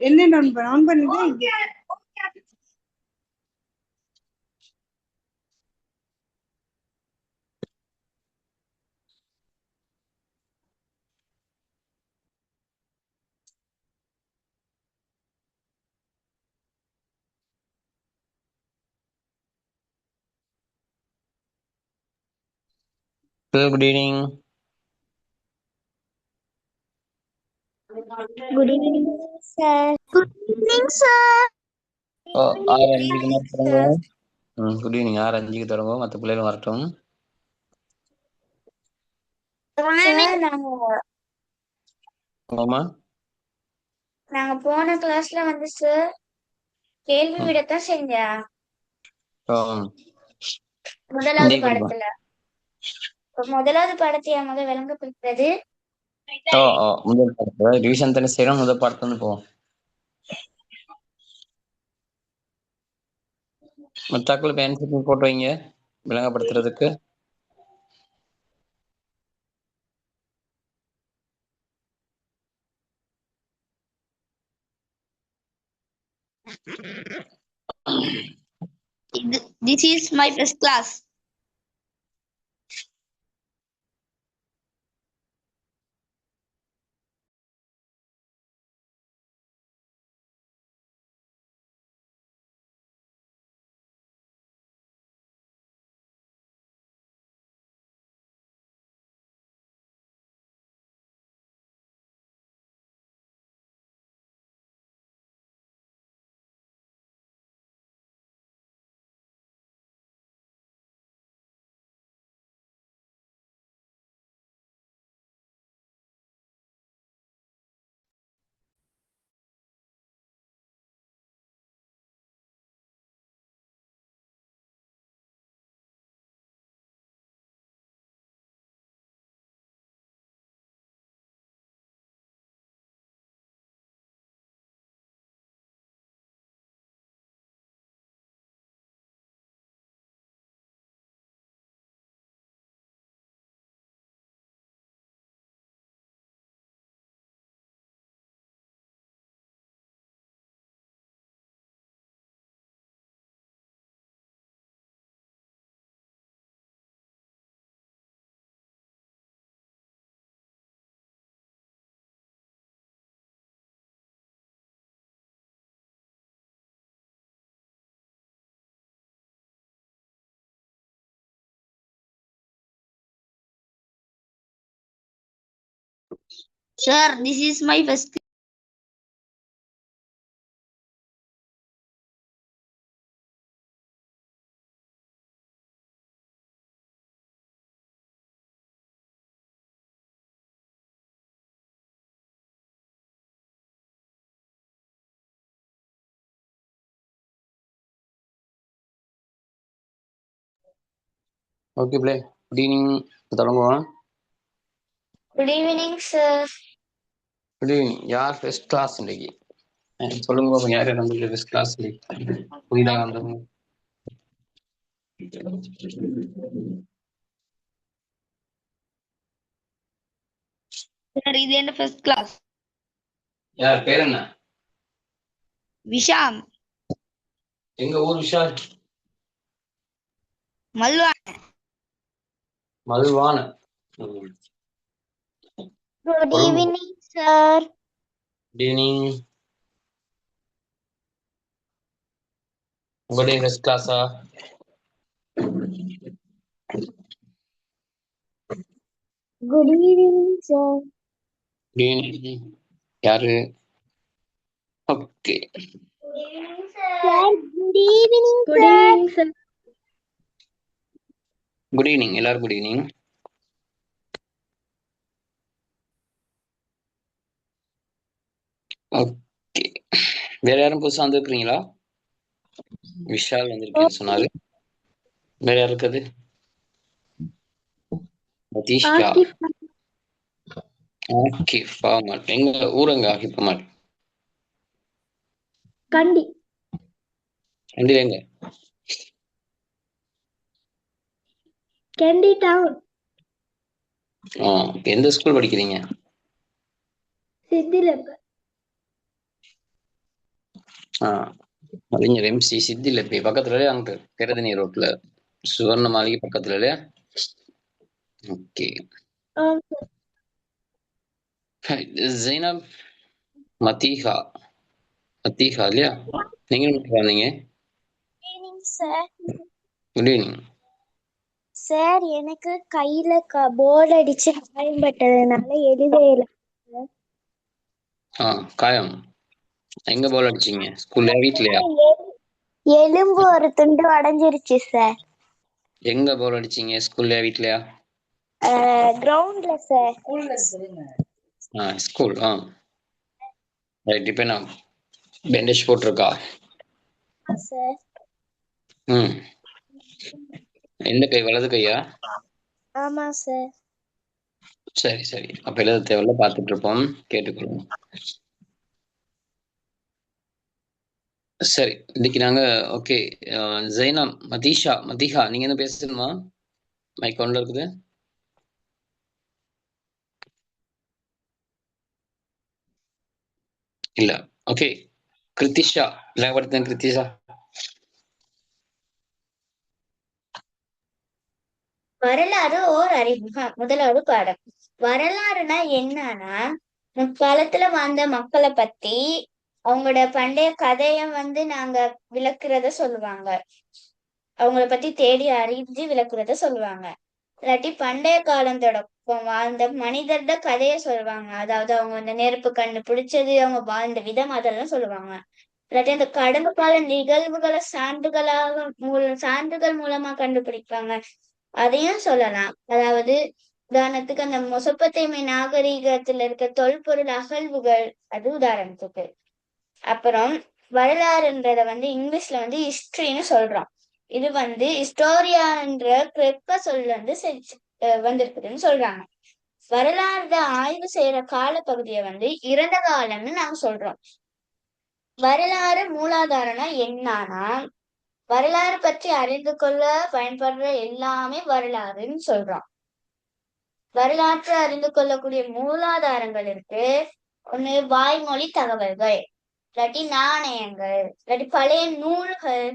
என்ன ஆன் பண்ணிட்டு Good evening. Good evening, sir. Good evening, sir. ஆறு அஞ்சுக்கு மேல தொடங்குவோம். Good evening. 6 5க்கு தொடங்குவோம். மற்ற பிள்ளைகள் வரட்டும். நாங்க போன கிளாஸ்ல வந்து சார் கேள்வி விடத்தான் செஞ்சேன் முதலாவது பாடத்துல. முதலாவது பாடத்தை முதல் விளங்கப்படுத்துறது. முதல் பாடத்துல ரிவிஷன் தானே செய்யறோம். முதல் பாடத்துல இருந்து போவோம். மத்தாக்கள் பேன்ஸ் போட்டு வைங்க விளங்கப்படுத்துறதுக்கு. This is my first class. Sir, this is my first. Okay பிள்ளை. Good evening. தொடங்குவோம். Good evening sir. Good evening. யார் ஃபர்ஸ்ட் கிளாஸ் இன்னைக்கு சொல்லுங்க பாப்போம். யார் நம்மளுக்கு ஃபர்ஸ்ட் கிளாஸ் புதிதாக வந்தவங்க? சார் இது என்ன ஃபர்ஸ்ட் கிளாஸ்? யார் பேர் என்ன? விஷாம். எங்க ஊர் விஷால்? மல்வான. மல்வான. Good evening sir. Good evening. உங்களுடைய ஃபர்ஸ்ட் கிளாஸா? Good evening sir. Good evening. யாரு? Okay. Sir good evening. Good evening sir. Good evening. எல்லாரும் குட் ஈவினிங். ஓகே. வேற யாரும் புதுசா வந்துருக்கீங்களா? விஷால் வந்திருக்கேன்னு சொன்னாரு. வேற யாரு இருக்குது? மதீஷ்கா. ஆகிப் அஹ்மத். எங்க ஊருங்க ஆகிப் அஹ்மத்? கண்டி. கண்டில எங்க? கண்டி டவுன். எந்த ஸ்கூல் படிக்கிறீங்க? சித்திலப்ப. அறிஞர் MC சித்தில போய் பக்கத்துல அங்க பெரதனி ரோட்ல சுவர்ண மாளிகை பக்கத்துல இல்லையா? ஓகே. ஜைனப் மதீஹா இல்லையா? நீங்க வந்தீங்க. Good evening sir. எனக்கு கையில போர்டு அடிச்சு காயம்பட்டதுனால எழுதையில. காயம் எங்க போல் அடிச்சீங்க? ஸ்கூல்ல வீட்லயா? எலும்பு ஒரு துண்டு உடைஞ்சிருச்சு சார். எங்க போல் அடிச்சீங்க? ஸ்கூல்ல வீட்லயா? கிரவுண்ட்ல சார். ஸ்கூல். ரைட். இப்போ நான் பேண்டேஜ் போட்டிருக்கா? சார். எந்த கை? வலது கையா? ஆமா சார். சரி. அப்ப எழுத தேவையில்ல, பார்த்துட்டு இருப்போம், கேட்டுக்கொள்வோம். சரி, இன்னைக்கு நாங்க ஓகே. ஜைனா மதீஹா நீங்க என்ன பேசணுமா? மைக் ஒன்ல இருக்குது. இல்ல. ஓகே. கிருத்திஷா விளங்கப்படுத்தேன். கிருத்திஷா. வரலாறு ஓர் அறிமுகம். முதலாவது பாடம். வரலாறுனா என்னன்னா, முற்காலத்துல வாழ்ந்த மக்களை பத்தி அவங்களோட பண்டைய கதைய நாங்க விளக்குறத சொல்லுவாங்க. அவங்கள பத்தி தேடி அறிஞ்சு விளக்குறத சொல்லுவாங்க. இல்லாட்டி பண்டைய காலத்தோட வாழ்ந்த மனிதர்ட கதைய சொல்லுவாங்க. அதாவது அவங்க நெருப்பு கண்டுபிடிச்சது, அவங்க வாழ்ந்த விதம், அதெல்லாம் சொல்லுவாங்க. இல்லாட்டி அந்த கடந்த கால நிகழ்வுகளை சான்றுகள் மூலமா கண்டுபிடிப்பாங்க, அதையும் சொல்லலாம். அதாவது உதாரணத்துக்கு அந்த மெசொப்பொத்தேமிய நாகரீகத்துல இருக்க தொல்பொருள் அகழ்வுகள், அது உதாரணத்துக்கு. அப்புறம் வரலாறுன்றத இங்கிலீஷ்ல ஹிஸ்டரின்னு சொல்றோம். இது ஹிஸ்டோரியான்ற கிரெக்க சொல்ல வந்திருக்குதுன்னு சொல்றாங்க. வரலாறு ஆய்வு செய்யற காலப்பகுதியை இறந்த காலம்னு நாங்க சொல்றோம். வரலாறு மூலாதாரம்னா என்னன்னா, வரலாறு பற்றி அறிந்து கொள்ள பயன்படுற எல்லாமே வரலாறுன்னு சொல்றோம். வரலாற்றை அறிந்து கொள்ளக்கூடிய மூலாதாரங்கள் இருக்கு. ஒண்ணு வாய்மொழி தகவல்கள், இல்லாட்டி நாணயங்கள், இல்லாட்டி பழைய நூல்கள்,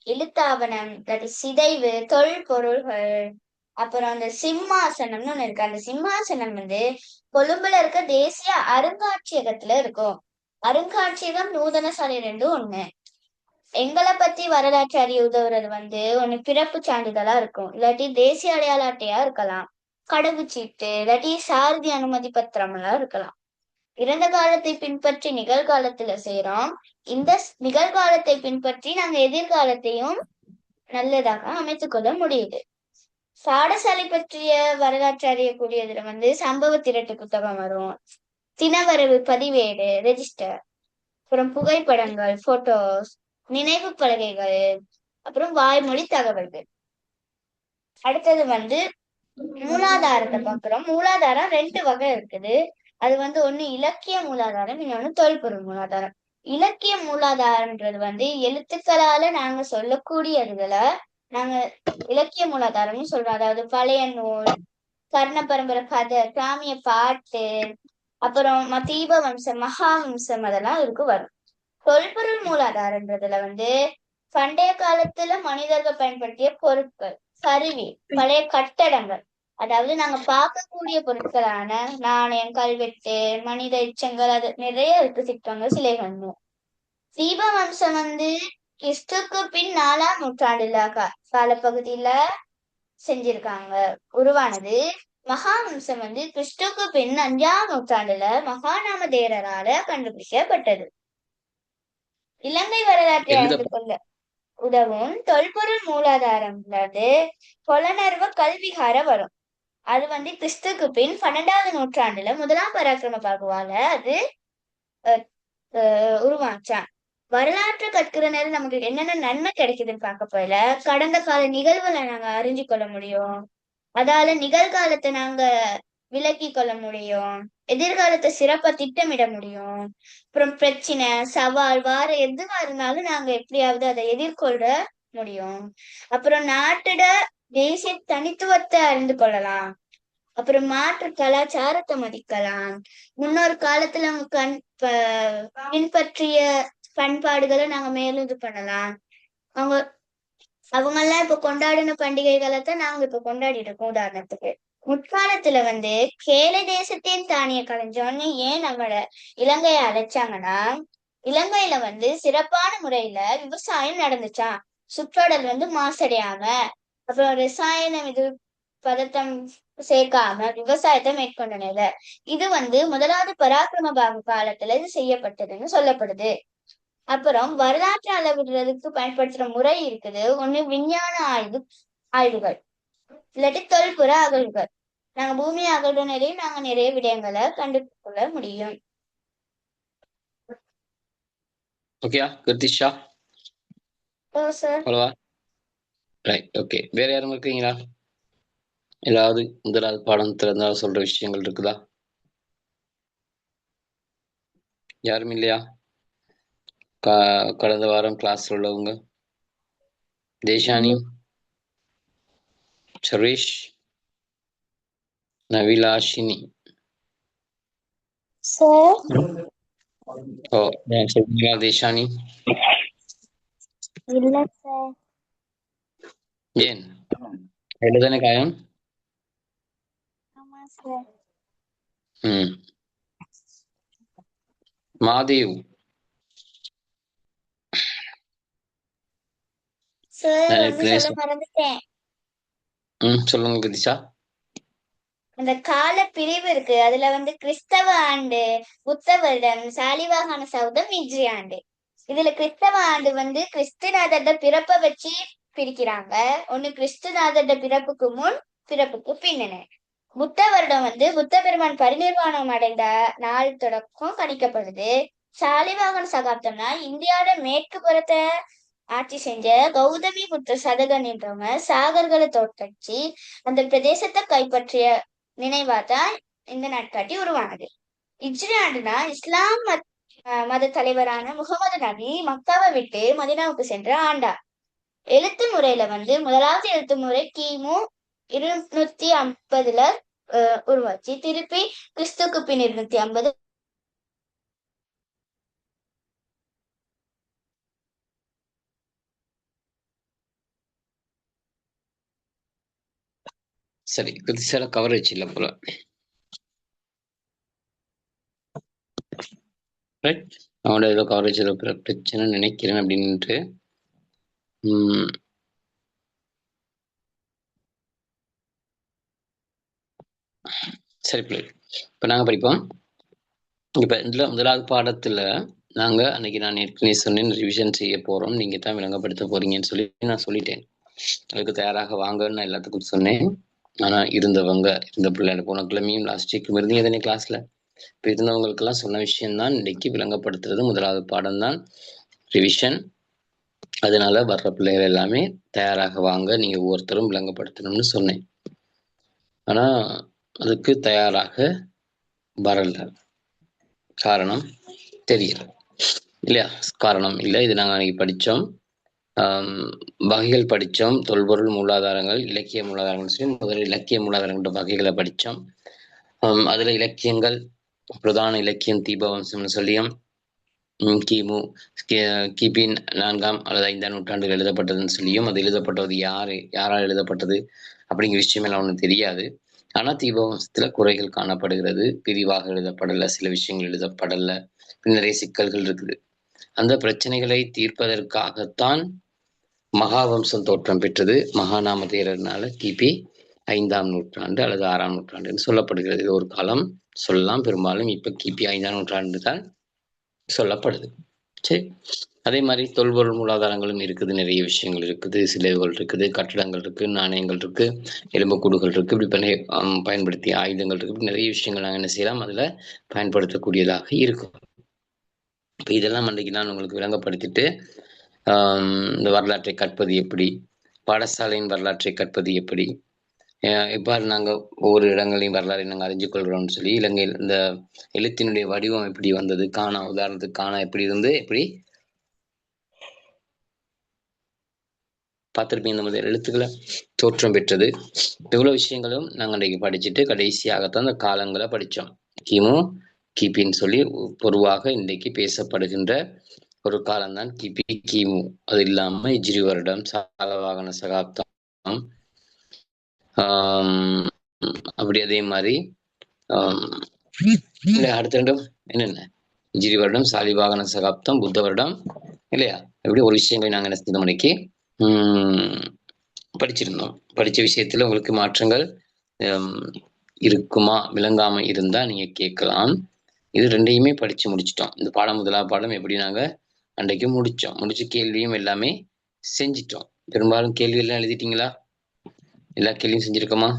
எழுத்தாவணம், இல்லாட்டி சிதைவு, தொல்பொருள்கள். அப்புறம் அந்த சிம்மாசனம்னு ஒண்ணு இருக்கு. அந்த சிம்மாசனம் கொழும்புல இருக்க தேசிய அருங்காட்சியகத்துல இருக்கும். அருங்காட்சியகம் நூதன சாலை ரெண்டும் ஒண்ணு. எங்களை பத்தி வரலாற்று அறிய உதவுறது ஒண்ணு பிறப்பு சான்றிதழா இருக்கும், இல்லாட்டி தேசிய அடையாள அட்டையா இருக்கலாம், கடவுச்சீட்டு, இல்லாட்டி சாரதி அனுமதி பத்திரம் எல்லாம் இருக்கலாம். இறந்த காலத்தை பின்பற்றி நிகழ்காலத்துல செய்யறோம். இந்த நிகழ்காலத்தை பின்பற்றி நாங்க எதிர்காலத்தையும் நல்லதாக அமைத்துக் கொள்ள முடியுது. பாடசாலை பற்றிய வரலாற்று அறியக்கூடியதுல சம்பவ திரட்டு புத்தகம் வரும், தினவரவு பதிவேடு ரெஜிஸ்டர், அப்புறம் புகைப்படங்கள் போட்டோஸ், நினைவு பலகைகள், அப்புறம் வாய்மொழி தகவல்கள். அடுத்தது மூலாதாரத்தை பார்க்கிறோம். மூலாதாரம் 2 வகை இருக்குது. அது ஒண்ணு இலக்கிய மூலாதாரம், இன்னொன்னு தொல்பொருள் மூலாதாரம். இலக்கிய மூலாதாரம்ன்றது எழுத்துக்களால நாங்க சொல்லக்கூடியதுகளை நாங்க இலக்கிய மூலாதாரம்னு சொல்றோம். அதாவது பழைய நூல், கர்ண பரம்பரை கதை, கிராமிய பாட்டு, அப்புறம் தீப வம்சம், மகாவம்சம், அதெல்லாம் இருக்கு வரும். தொல்பொருள் மூலாதாரன்றதுல பண்டைய காலத்துல மனிதர்கள் பயன்படுத்திய பொருட்கள், கருவி, பழைய கட்டடங்கள், அதாவது நாங்க பார்க்கக்கூடிய பொருட்களான நாணயம், கல்வெட்டு, மனித எச்சங்கள், அது நிறைய இருக்கு, சிற்பங்கள், சிலைகள். தீப வம்சம் கிறிஸ்துக்கு பின் 4ஆம் நூற்றாண்டுல காலப்பகுதியில செஞ்சிருக்காங்க, உருவானது. மகாவம்சம் கிறிஸ்துக்கு பின் 5ஆம் நூற்றாண்டுல மகாநாம தேரரால கண்டுபிடிக்கப்பட்டது. இலங்கை வரலாற்றை அறிந்து கொள்ள உதவும் தொல்பொருள் மூலாதாரம் பொலனர்வ கல்விகார வரும். அது கிறிஸ்துக்கு பின் 12ஆவது நூற்றாண்டுல 1ஆம் பராக்கிரம பாகுவால அது உருவாச்சான். வரலாற்று கற்கிற நேரம் நமக்கு என்னென்ன நன்மை கிடைக்குதுன்னு பார்க்க போயில, கடந்த கால நிகழ்வுகளை நாங்க அறிஞ்சு கொள்ள முடியும், அதால நிகழ்காலத்தை நாங்க விலக்கி கொள்ள முடியும், எதிர்காலத்தை சிறப்பா திட்டமிட முடியும். அப்புறம் பிரச்சனை, சவால், எதுவா இருந்தாலும் நாங்க எப்படியாவது அதை எதிர்கொள்ள முடியும். அப்புறம் நாட்டோட தேசிய தனித்துவத்தை அறிந்து கொள்ளலாம். அப்புறம் மாற்று கலாச்சாரத்தை மதிக்கலாம். முன்னொரு காலத்துல பின்பற்றிய பண்பாடுகளை நாங்க மேலும் இது பண்ணலாம். அவங்க அவங்கெல்லாம் இப்ப கொண்டாடின பண்டிகைகளை தான் நாங்க இப்ப கொண்டாடிட்டு இருக்கோம். உதாரணத்துக்கு முற்காலத்துல வந்து கேலை தேசத்தின் தானிய களஞ்சியம்னு ஏன் நம்மள இலங்கைய அழைச்சாங்கன்னா, இலங்கையில வந்து சிறப்பான முறையில விவசாயம் நடந்துச்சாம். சுற்றோடல் வந்து மாசடையாம, அப்புறம் ரசாயனம் இது பதட்டம் சேர்க்காம விவசாயத்தை மேற்கொண்டனர். இது வந்து முதலாவது பராக்கிரம பாகு காலத்துல இது செய்யப்பட்டதுன்னு சொல்லப்படுது. அப்புறம் வரலாற்று அளவிடுறதுக்கு பயன்படுத்துற முறை இருக்குது. ஒண்ணு விஞ்ஞான ஆய்வுகள், இல்லாட்டி தொல்புற அகழ்வுகள். நாங்க பூமி அகழ்வுகளில் நாங்க நிறைய விடயங்களை கண்டுகொள்ள முடியும். ஓகேயா கிருத்திஷா? ஓ சார். அவ்வளவா? Right, okay. வேற யாரும் இருக்கீங்களா? ஏதாவது முதலாவது பாடம் திறந்தா சொல்ற விஷயங்கள் இருக்குதா? யாரும் இல்லையா? கடந்த வாரம் கிளாஸ்ல உள்ளவங்க? தேஷானி, சுரேஷ், நவிலாஷினி. சார். ஓ, சொல்றீங்களா தேஷானி? இல்ல சார். ஏன் எழுதானே காயம்? ஆமா சார். மாதேவ் சார் வந்து சொல்ல மறந்துட்டேன். சொல்லுங்க கிருத்திஷா. அந்த கால பிரிவு இருக்கு. அதுல வந்து கிறிஸ்தவ ஆண்டு, புத்த வருடம், சாலிவாகன சௌதம், இஜ்ரி ஆண்டு. இதுல கிறிஸ்தவ ஆண்டு வந்து கிறிஸ்துநாதர்ட பிறப்பை வச்சு பிரிக்கிறாங்க. ஒண்ணு கிறிஸ்துநாதர்ட பிறப்புக்கு முன், பிறப்புக்கு பின்னணு. புத்த வருடம் வந்து புத்த பெருமான் பரிநிர்வாணம் அடைந்த நாள் தொடக்கம் கணிக்கப்படுது. சாலிவாகன சகாப்தம்னா இந்தியாவோட மேற்கு புறத்தை ஆட்சி செஞ்ச கௌதமி புத்த சதகன் என்றவங்க சாகர்களை தோற்கடிச்சு அந்த பிரதேசத்தை கைப்பற்றிய நினைவாதான் இந்த நாட்காட்டி உருவானது. இஜ்ரி ஆண்டுனா இஸ்லாம் மத தலைவரான முகமது நபி மக்காவை விட்டு மதினாவுக்கு சென்ற ஆண்டா. எழுத்து முறையில வந்து முதலாவது எழுத்து முறை கிமு 250 உருவாச்சு. திருப்பி கிறிஸ்துக்கு பின் 250. சரி, கிருத்திஷால கவரேஜ் இல்லை போல. ரைட், அவனோட ஏதோ கவரேஜ் ஏதோ பிரச்சனை நினைக்கிறேன் அப்படின்ட்டு. சரி பிள்ளை, இப்போ நாங்கள் படிப்போம். இப்போ இதில் முதலாவது பாடத்தில் நாங்கள் அன்னைக்கு நான் ஏற்கனவே சொன்னேன் ரிவிஷன் செய்ய போகிறோம், நீங்கள் தான் விளங்கப்படுத்த போறீங்கன்னு சொல்லி நான் சொல்லிட்டேன். அதுக்கு தயாராக வாங்கன்னு நான் எல்லாத்துக்கும் சொன்னேன். ஆனால் இருந்த பிள்ளைகள் போன கிழமையும் லாஸ்ட் வீக்கும் இருந்தீங்க தானே கிளாஸில். இப்போ இருந்தவங்களுக்கெல்லாம் சொன்ன விஷயம்தான் இன்னைக்கு விளங்கப்படுத்துறது. முதலாவது பாடம் தான் ரிவிஷன். அதனால வர்ற பிள்ளைகள் எல்லாமே தயாராக வாங்க, நீங்கள் ஒவ்வொருத்தரும் விளங்கப்படுத்தணும்னு சொன்னேன். ஆனால் அதுக்கு தயாராக வரல. காரணம் தெரியல இல்லையா? காரணம் இல்லை. இது நாங்கள் அன்னைக்கு படித்தோம், வகைகள் படித்தோம். தொல்பொருள் மூலாதாரங்கள், இலக்கிய மூலாதாரங்கள் சொல்லி முதல்ல இலக்கிய மூலாதாரங்களோட வகைகளை படித்தோம். அதில் இலக்கியங்கள் பிரதான இலக்கியம் தீபவம்சம்னு சொல்லியும் கிபி 4ஆம் அல்லது 5ஆம் நூற்றாண்டில் எழுதப்பட்டதுன்னு சொல்லியும், அது எழுதப்பட்டது யாரால் எழுதப்பட்டது அப்படிங்கிற விஷயம் எல்லாம் ஒன்றும் தெரியாது. ஆனால் தீபவம்சத்துல குறைகள் காணப்படுகிறது, விரிவாக எழுதப்படலை, சில விஷயங்கள் எழுதப்படலை, நிறைய சிக்கல்கள் இருக்குது. அந்த பிரச்சனைகளை தீர்ப்பதற்காகத்தான் மகாவம்சம் தோற்றம் பெற்றது. மகாநாம தேரர்னால கிபி 5ஆம் நூற்றாண்டு அல்லது 6ஆம் நூற்றாண்டுன்னு சொல்லப்படுகிறது. இது ஒரு காலம் சொல்லலாம், பெரும்பாலும் இப்ப கிபி 5ஆம் நூற்றாண்டு தான் சொல்லப்படுது. சரி, அதே மாதிரி தொல்பொருள் மூலாதாரங்களும் இருக்குது, நிறைய விஷயங்கள் இருக்குது, சிலைகள் இருக்குது, கட்டடங்கள் இருக்கு, நாணயங்கள் இருக்கு, எலும்புக்கூடுகள் இருக்கு, இப்படி பயன்படுத்திய ஆயுதங்கள் இருக்கு, இப்படி நிறைய விஷயங்கள் நாங்கள் என்ன செய்யலாம், அதுல பயன்படுத்தக்கூடியதாக இருக்கும். இப்போ இதெல்லாம் அன்றைக்கு நான் உங்களுக்கு விளங்கப்படுத்திட்டு இந்த வரலாற்றை கற்பது எப்படி, பாடசாலையின் வரலாற்றை கற்பது எப்படி, இவ்வாறு நாங்கள் ஒவ்வொரு இடங்களையும் வரலாறை நாங்கள் அறிஞ்சு கொள்கிறோம்னு சொல்லி, இலங்கையில் இந்த எழுத்தினுடைய வடிவம் எப்படி வந்தது, காணா உதாரணத்துக்கு காணா எப்படி இருந்து எப்படி பார்த்துருப்பீங்க, இந்த மாதிரி எழுத்துக்களை தோற்றம் பெற்றது, இவ்வளவு விஷயங்களும் நாங்கள் அன்றைக்கு படிச்சுட்டு கடைசியாகத்தான் அந்த காலங்களை படித்தோம். கிமு கிபின்னு சொல்லி பொதுவாக இன்றைக்கு பேசப்படுகின்ற ஒரு காலம்தான் கிபி கிமு. அது இல்லாம ஹிஜ்ரி வருடம், சாலவாகன சகாப்தம், ஆஹ் அப்படி அதே மாதிரி இல்லையா அடுத்த ரெண்டும் என்னென்ன ஹிஜ்ரி வருடம், சாலிவாகன சகாப்தம், புத்த வருடம் இல்லையா? எப்படி ஒரு விஷயங்களை நாங்கள் என்ன செய்த மணிக்கு படிச்சிருந்தோம். படிச்ச விஷயத்துல உங்களுக்கு மாற்றங்கள் இருக்குமா, விளங்காம இருந்தா நீங்க கேட்கலாம். இது ரெண்டையுமே படிச்சு முடிச்சிட்டோம். இந்த பாடம் முதலாவது பாடம் எப்படி நாங்க அன்றைக்கு முடிச்சோம். முடிச்சு கேள்வியும் எல்லாமே செஞ்சிட்டோம். பெரும்பாலும் கேள்வி எல்லாம் எழுதிட்டீங்களா? எல்லா கேள்வியும் செஞ்சிருக்கோமா?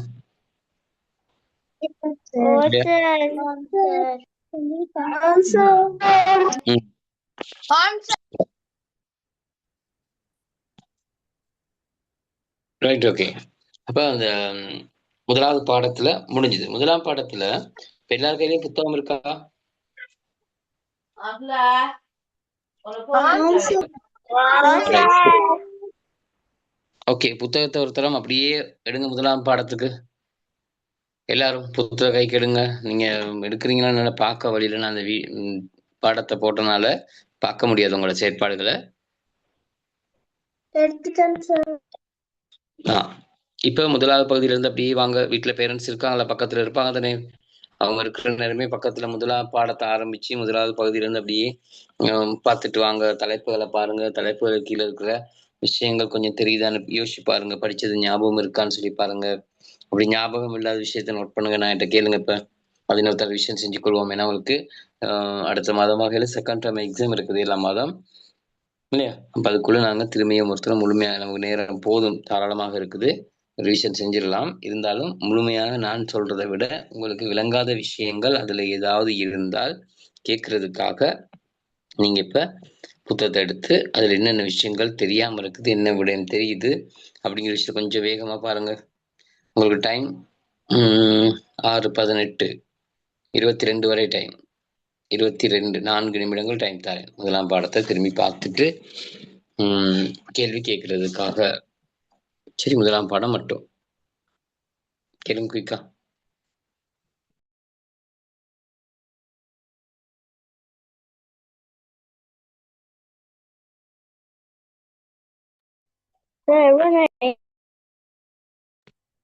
Right, okay. அப்ப அந்த முதலாவது பாடத்துல முடிஞ்சது. முதலாம் பாடத்துல எல்லார் கையிலயும் புத்தகம் இருக்கா? ஓகே, புத்தகத்தை ஒருத்தரம் அப்படியே எடுங்க. முதலாம் பாடத்துக்கு எல்லாரும் புத்தக கைக்கு எடுங்க. நீங்க எடுக்கிறீங்களா பார்க்க வழியில நான் அந்த பாடத்தை போட்டனால பார்க்க முடியாது உங்களோட செயற்பாடுகளை. இப்ப முதலாவது பகுதியில இருந்து அப்படியே வாங்க. வீட்டுல பேரண்ட்ஸ் இருக்காங்களா? பக்கத்துல இருப்பாங்க தானே? அவங்க இருக்கிற நேரமே பக்கத்துல முதலாவது பாடத்தை ஆரம்பிச்சு முதலாவது பகுதியில இருந்து அப்படியே பார்த்துட்டு வாங்க. தலைப்புகளை பாருங்க. தலைப்புகள் கீழே இருக்கிற விஷயங்கள் கொஞ்சம் தெரியுதான்னு யோசிச்சு பாருங்க. படிச்சது ஞாபகம் இருக்கான்னு சொல்லி பாருங்க. அப்படி ஞாபகம் இல்லாத விஷயத்த நோட் பண்ணுங்க. நான் என்கிட்ட கேளுங்க. இப்ப பதினொருத்தர விஷயம் செஞ்சு கொள்வோம். ஏன்னா உங்களுக்கு அடுத்த மாதமாக செகண்ட் டேர்ம் எக்ஸாம் இருக்குது எல்லா மாதம் இல்லையா? அப்ப அதுக்குள்ள நாங்க திரும்பியும் ஒருத்தர் முழுமையாக நமக்கு நேரம் போதும், தாராளமாக இருக்குது, ரிவிஷன் செஞ்சிடலாம். இருந்தாலும் முழுமையாக நான் சொல்றதை விட உங்களுக்கு விளங்காத விஷயங்கள் அதுல ஏதாவது இருந்தால் கேட்கறதுக்காக நீங்க இப்ப புத்தகத்தை எடுத்து அதுல என்னென்ன விஷயங்கள் தெரியாம இருக்குது, என்ன விடயம் தெரியுது அப்படிங்கிற விஷயத்த கொஞ்சம் வேகமா பாருங்க. உங்களுக்கு டைம் 6:18 22 வரை டைம். 22 4 நிமிடங்கள் டைம் தரேன். முதலாம் பாடத்தை திரும்பி பார்த்துட்டு கேள்வி கேட்கறதுக்காக. சரி, முதலாம் பாடம் மட்டும் கேளுங்க குயிக்கா.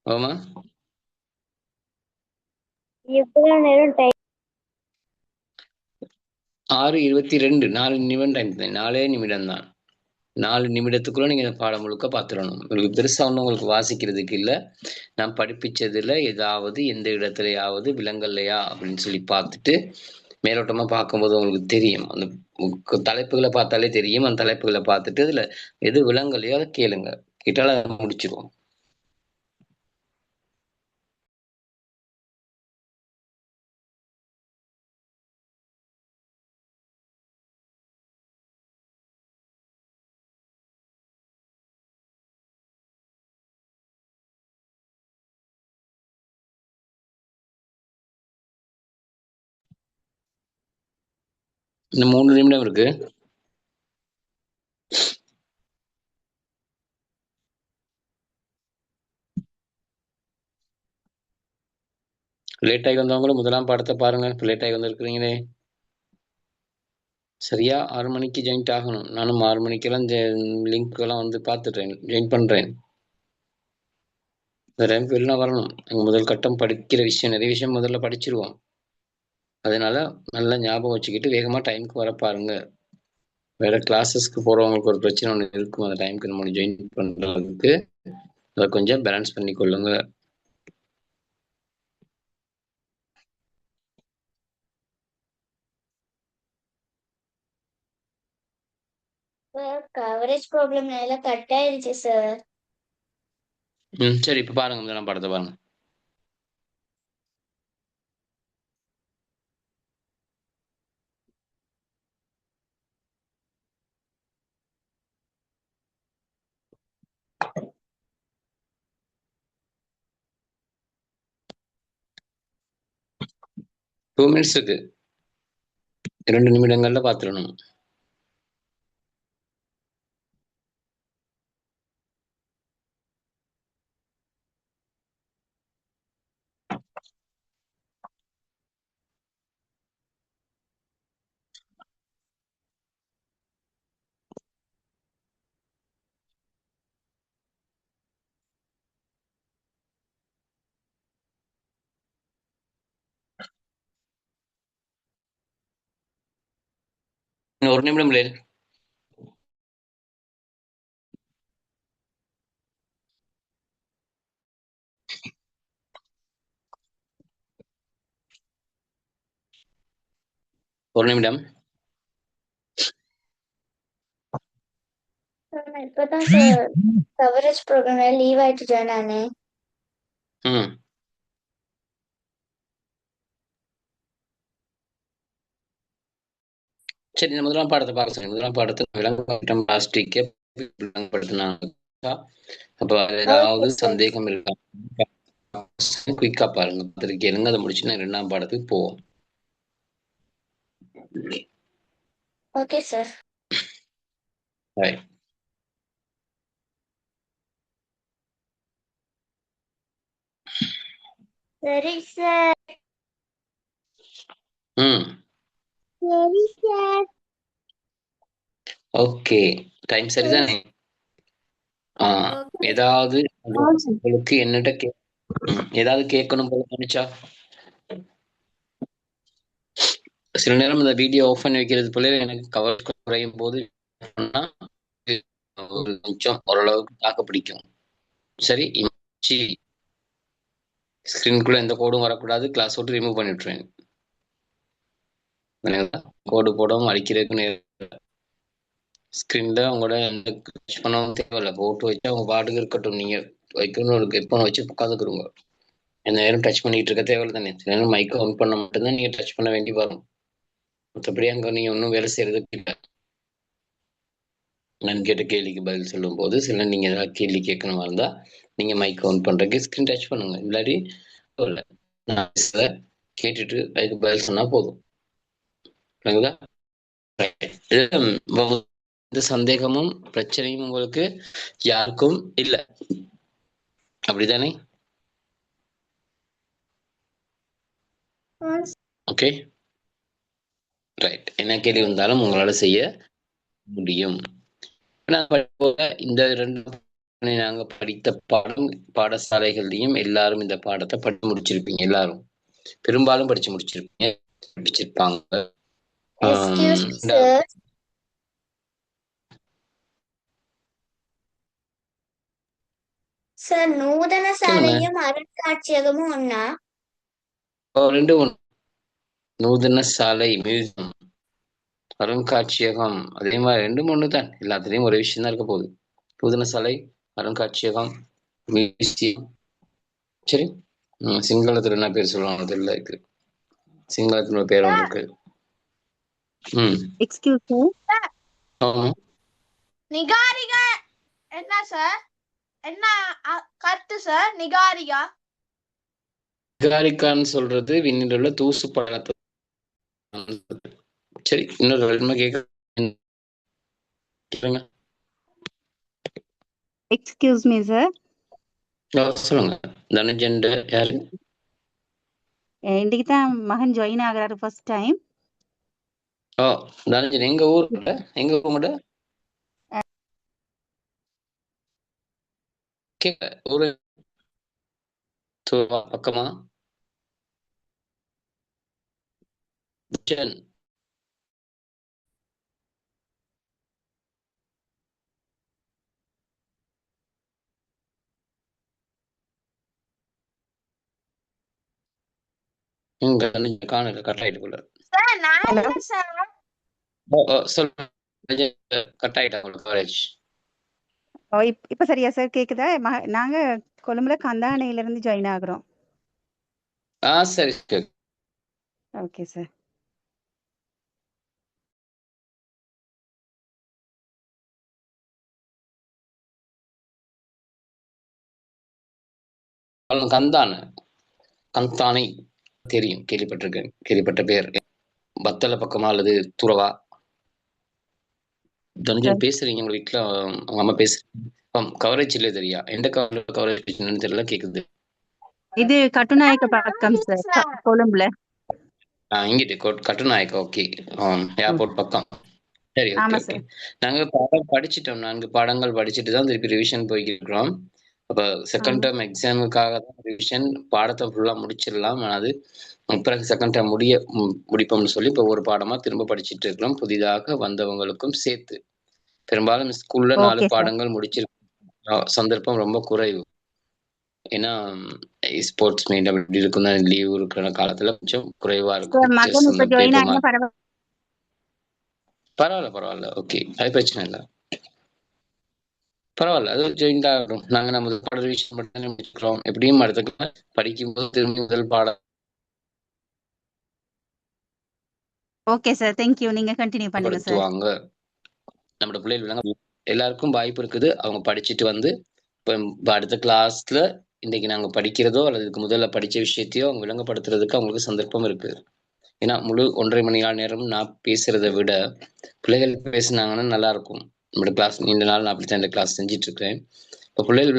ஆமா, எவ்வளவு நேரம் டைம்? 6:22 4 நிமிடம் டைம் தான். 4 நிமிடம் தான். 4 நிமிடத்துக்குள்ள நீங்க இந்த பாடம் முழுக்க பார்த்துடணும். உங்களுக்கு பெருசா ஒன்றும் உங்களுக்கு வாசிக்கிறதுக்கு இல்லை. நான் படிப்பிச்சதுல ஏதாவது எந்த இடத்துலயாவது விலங்கல்லையா அப்படின்னு சொல்லி பார்த்துட்டு மேலோட்டமா பார்க்கும்போது உங்களுக்கு தெரியும். அந்த தலைப்புகளை பார்த்தாலே தெரியும். அந்த தலைப்புகளை பார்த்துட்டு இதுல எது விலங்கல்லையோ அதை கேளுங்க. கேட்டால முடிச்சிருவோம். இன்னும் 3 நிமிடம் இருக்கு. லேட் ஆகி வந்தவங்களும் முதலாம் பாடத்தை பாருங்க. இப்போ லேட் ஆகி வந்திருக்கிறீங்களே, சரியா 6 மணிக்கு ஜாயின்ட் ஆகணும். நானும் 6 மணிக்கெல்லாம் லிங்க் எல்லாம் வந்து பார்த்துட்டேன், ஜாயின் பண்றேன். இந்த டைமுக்கு வெளிலாம் வரணும். முதல் கட்டம் படிக்கிற விஷயம், நிறைய விஷயம் முதல்ல படிச்சிருவோம். அதனால நல்லா ஞாபகம் வச்சுக்கிட்டு வேகமா டைமுக்கு வர பாருங்க. வேற கிளாஸஸ்க்கு போறவங்களுக்கு ஒரு பிரச்சனை ஒன்று இருக்கும். அந்த டைமுக்கு நம்ம ஜாயின் பண்றதுக்கு அதை கொஞ்சம் பேலன்ஸ் பண்ணி கொள்ளுங்க. கவரேஜ் ப்ராப்ளம்னால கட் ஆயிருச்சு சார். சரி, இப்ப பாருங்க, முதலாம் பாடத்தை பாருங்க. டூ மினிட்ஸ் இருக்கு. 2 நிமிடங்கள்ல பார்த்துடணும். இன்னும் ஒரு நிமிடம் இல்லை. ஒரு நிமிடம். இப்பதான் சார் கவரேஜ் ப்ரோக்ராம் லீவ் ஆயிட்டு ஜாயின் ஆனேன். ம் சரி, இந்த முதலாம் பாடத்தை பார்க்க சொல்லுங்க. முதலாம் பாடத்தை விலங்குபட்டம் பிளாஸ்டிக்கை விலங்குபடுத்தினாங்க. அப்போ ஏதாவது சந்தேகம் இருக்கா? குயிக்கா பாருங்க, கேளுங்க. அதை முடிச்சுன்னா 2ஆம் பாடத்துக்கு போவோம். Okay sir. ரைட். சரி சார். ம் சரி சார். ஓகே, டைம் சரிதானே? ஏதாவது உங்களுக்கு என்னட்ட ஏதாவது கேட்கணும் போல நினைச்சா? சில நேரம் இந்த வீடியோ ஆஃப் பண்ணி வைக்கிறது போல எனக்கு கவர் குறையும் போது ஒரு நிமிஷம் ஓரளவுக்கு தாக்க பிடிக்கும். சரி, ஸ்கிரீனுக்குள்ள எந்த கோடும் வரக்கூடாது. கிளாஸ் விட்டு ரிமூவ் பண்ணி விட்டுருவேன். கோடு போடாம அடிக்கிறதுக்கு ஸ்கிரீன்ல உங்களோட டச் பண்ணவும் தேவையில்லை. போட்டு வச்சா உங்க பாட்டுக்கு இருக்கட்டும். நீங்க வைக்கணும் எப்போ வச்சு உட்காந்துக்கிறோங்க. எந்த நேரம் டச் பண்ணிட்டு இருக்க தேவையில்லை தானே. சில நேரம் மைக்கை ஆன் பண்ண மட்டும்தான் நீங்க டச் பண்ண வேண்டி வரும். மற்றபடி அங்க நீங்க ஒன்றும் வேலை செய்யறதுக்கு இல்லை. நான் கேட்ட கேள்விக்கு பதில் சொல்லும் போது சில நீங்க ஏதாவது கேள்வி கேட்கணுமா இருந்தா நீங்க மைக் ஆன் பண்றதுக்கு ஸ்கிரீன் டச் பண்ணுங்க. இல்லாட்டி கேட்டுட்டு அதுக்கு பதில் சொன்னா போதும். எந்த சந்தேகமும் பிரச்சனையும் உங்களுக்கு யாருக்கும் இல்லை, அப்படிதானே? Okay, right. என்ன கேள்வி வந்தாலும் உங்களால செய்ய முடியும். இந்த 2 நாங்க படித்த பாடசாலைகள்லையும் எல்லாரும் இந்த பாடத்தை படிச்சு முடிச்சிருப்பீங்க. எல்லாரும் பெரும்பாலும் படிச்சு முடிச்சிருப்பாங்க. சார், நூதன சாலையும் அருங்காட்சியகமும் ஒண்ணா? ரெண்டும் ஒண்ணு. நூதன சாலை மியூசியம், அருங்காட்சியகம் அதே மாதிரி ரெண்டும் ஒண்ணுதான். எல்லாத்துலயும் ஒரு விஷயம் தான் இருக்க போகுது. நூதன சாலை, அருங்காட்சியகம், மியூசியம். சரி, சிங்களத்துல என்ன பேர் சொல்லுவாங்க தெரியல. இருக்கு சிங்களத்துல பேர் ஒன்று இருக்கு. Excuse me. நிகாரிகா என்ன சார்? என்ன கருத்து சார்? நிகாரிகான்னு சொல்றது விண்ணில் உள்ள தூசு பழத்தை. சரி, இன்னொரு வருமா கேக்குங்க. Excuse me sir. சொல்லுங்க. தனஜன் யாரு? இன்னைக்கு தான் மகன் ஜாயின் ஆகுறாரு ஃபர்ஸ்ட் டைம். தனஜன் எங்க ஊர்ல? எங்க உங்களோட கேட்க ஊரு பக்கமா? ஜன் காணல, கட் ஆயிட்டு போல. கட் ஆயிட்டா காலேஜ். இப்ப சரியா சார் கேக்குதா? நாங்க கொழும்புல கந்தானையில இருந்து ஜாயின் ஆகுறோம். சரி. Okay sir. கந்தானை தெரியும், கேள்விப்பட்டிருக்கேன். கேள்விப்பட்ட பேர். பத்தல பக்கமா அல்லது துறவா? தனுஜன் பேசுறீங்க உங்க வீட்டுல உங்க அம்மா பேசுறீங்க. கவரேஜ் இல்ல தெரியா? எந்த கவரேஜ் தெரியல, கேக்குது. இது கட்டுநாயக்க பக்கம் சார், கொழும்புல. இங்கிட்டு கட்டுநாயக்க. ஓகே, ஏர்போர்ட் பக்கம். சரி, ஓகே. நாங்க பாடம் படிச்சிட்டோம். 4 பாடங்கள் படிச்சுட்டு தான் திருப்பி ரிவிஷன் போய்க்கிறோம். அப்ப செகண்ட் டேர்ம் எக்ஸாமுக்காக தான் ரிவிஷன் பாடத்தை ஃபுல்லா முடிச்சிடலாம். அது பிறகு செகண்ட் டேர்ம் முடிப்போம்னு சொல்லி இப்போ ஒரு பாடமா திரும்ப படிச்சுட்டு இருக்கிறோம், புதிதாக வந்தவங்களுக்கும் சேர்த்து. பெரும்பாலும் ஸ்கூல்ல 4 ஓகே சார். பாடங்கள் முடிச்சிருக்க சந்தர்ப்பம் ரொம்ப குறைவு. ஏன்னா ஸ்போர்ட்ஸ் மீட் அப்படி இருக்கும், லீவ் இருக்கிற காலத்துல கொஞ்சம் குறைவா சார் இருக்கும். மகன் இப்ப ஜாயின் ஆனா பரவாயில்ல. ஓகே, அது பிரச்சனை இல்லை. பரவாயில்ல, அது ஜாயின் ஆகணும். நாங்க நம்ம பாட ரிவிஷன் மட்டும் முடிச்சுக்கிறோம். எப்படியும் அடுத்த படிக்கும்போது திரும்பி முதல் பாடம் ஓகே சார், தேங்க் யூ. நீங்க கண்டினியூ பண்ணுங்க சார். படுத்துவாங்க. நம்மளோட பிள்ளைகள் எல்லாருக்கும் வாய்ப்பு இருக்குது. அவங்க படிச்சுட்டு வந்து இப்போ அடுத்த கிளாஸ்ல இன்னைக்கு நாங்க படிக்கிறதோ அல்லது இதுக்கு முதல்ல படிச்ச விஷயத்தையோ அவங்க விளங்கப்படுத்துறதுக்கு அவங்களுக்கு சந்தர்ப்பம் இருக்கு. ஏன்னா முழு 1.5 மணி நேரம் நான் பேசுறதை விட பிள்ளைகள் பேசினாங்கன்னா நல்லா இருக்கும். நம்மளோட கிளாஸ் நீண்ட நாள் நான் அப்படித்தான் இந்த கிளாஸ் செஞ்சுட்டு இருக்கேன். இப்போ பிள்ளைகள்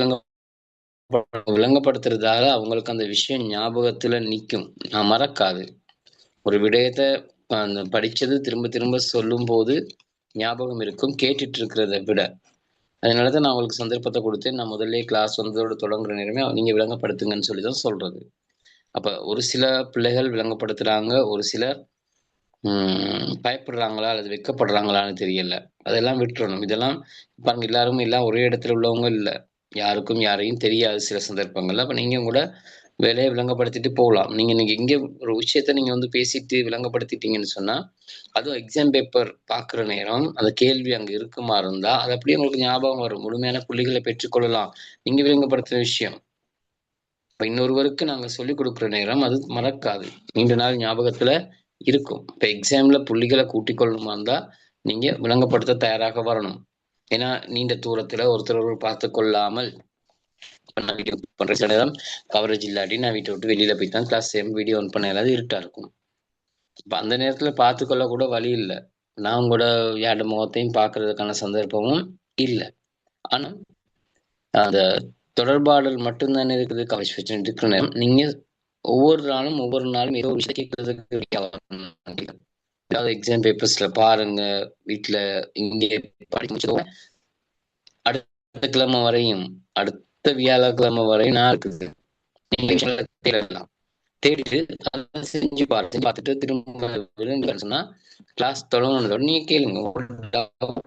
விளங்கப்படுத்துறதால அவங்களுக்கு அந்த விஷயம் ஞாபகத்துல நிற்கும், நான் மறக்காது. ஒரு விடயத்தை அந்த படிச்சது திரும்ப திரும்ப சொல்லும் போது ஞாபகம் இருக்கும், கேட்டுட்டு இருக்கிறத விட. அதனாலதான் நான் உங்களுக்கு சந்தர்ப்பத்தை கொடுத்து நான் முதல்ல கிளாஸ் வந்ததோட தொடங்குற நேரமே நீங்க விளங்கப்படுத்துங்கன்னு சொல்லிதான் சொல்றது. அப்ப ஒரு சில பிள்ளைகள் விளங்கப்படுத்துறாங்க, ஒரு சிலர் பயப்படுறாங்களா அல்லது வெக்கப்படுறாங்களான்னு தெரியல. அதெல்லாம் விட்டுறணும். இதெல்லாம் பாருங்க, எல்லாரும் எல்லாம் ஒரே இடத்துல உள்ளவங்க இல்லை, யாருக்கும் யாரையும் தெரியாது சில சந்தர்ப்பங்கள்ல. அப்ப நீங்க கூட வேலையை விளங்கப்படுத்திட்டு போகலாம். நீங்க இன்னைக்கு இங்க ஒரு விஷயத்த நீங்க வந்து பேசிட்டு விளங்கப்படுத்திட்டீங்கன்னு சொன்னா, அதுவும் எக்ஸாம் பேப்பர் பாக்குற நேரம் அந்த கேள்வி அங்க இருக்குமா இருந்தா அது அப்படியே உங்களுக்கு ஞாபகம் வரும், முழுமையான புள்ளிகளை பெற்றுக்கொள்ளலாம் நீங்க விளங்கப்படுத்துற விஷயம். இப்ப இன்னொருவருக்கு நாங்க சொல்லிக் கொடுக்குற நேரம் அது மறக்காது, நீண்ட நாள் ஞாபகத்துல இருக்கும். இப்ப எக்ஸாம்ல புள்ளிகளை கூட்டிக் கொள்ளணுமா இருந்தா நீங்க விளங்கப்படுத்த தயாராக வரணும். ஏன்னா நீண்ட தூரத்துல ஒருத்தர் பார்த்து கொள்ளாமல் வீடியோ பண்ற சில நேரம் கவரேஜ் இல்லாட்டி நான் வீட்டை விட்டு வெளியில போய் தான் கிளாஸ் வீடியோ ஆன் பண்ண இல்லாத இருட்டா இருக்கும். இப்ப அந்த நேரத்துல பார்த்துக்கொள்ள கூட வழி இல்லை, நான் உங்களோட யாரோட முகத்தையும் பார்க்கறதுக்கான சந்தர்ப்பமும் இல்லை. ஆனா அந்த தொடர்பாடல் மட்டும்தானே இருக்குது. கவரேஜ் பிரச்சனை இருக்கிற நேரம் நீங்க ஒவ்வொரு நாளும் ஏதோ ஒரு விஷயம் கேட்கறதுக்கு ஏதாவது எக்ஸாம் பேப்பர்ஸ்ல பாருங்க, வீட்டுல இங்கே படிச்சு முடிச்சதோட அடுத்த கிழமை வரையும் அடுத்த வியாழக்கிழமை வரையும் நான் இருக்குது. நீங்க தேடலாம், தேடிட்டு அதை செஞ்சு பார்த்துட்டு திரும்ப சொன்னா கிளாஸ் தொடங்கணும். நீங்க கேளுங்க,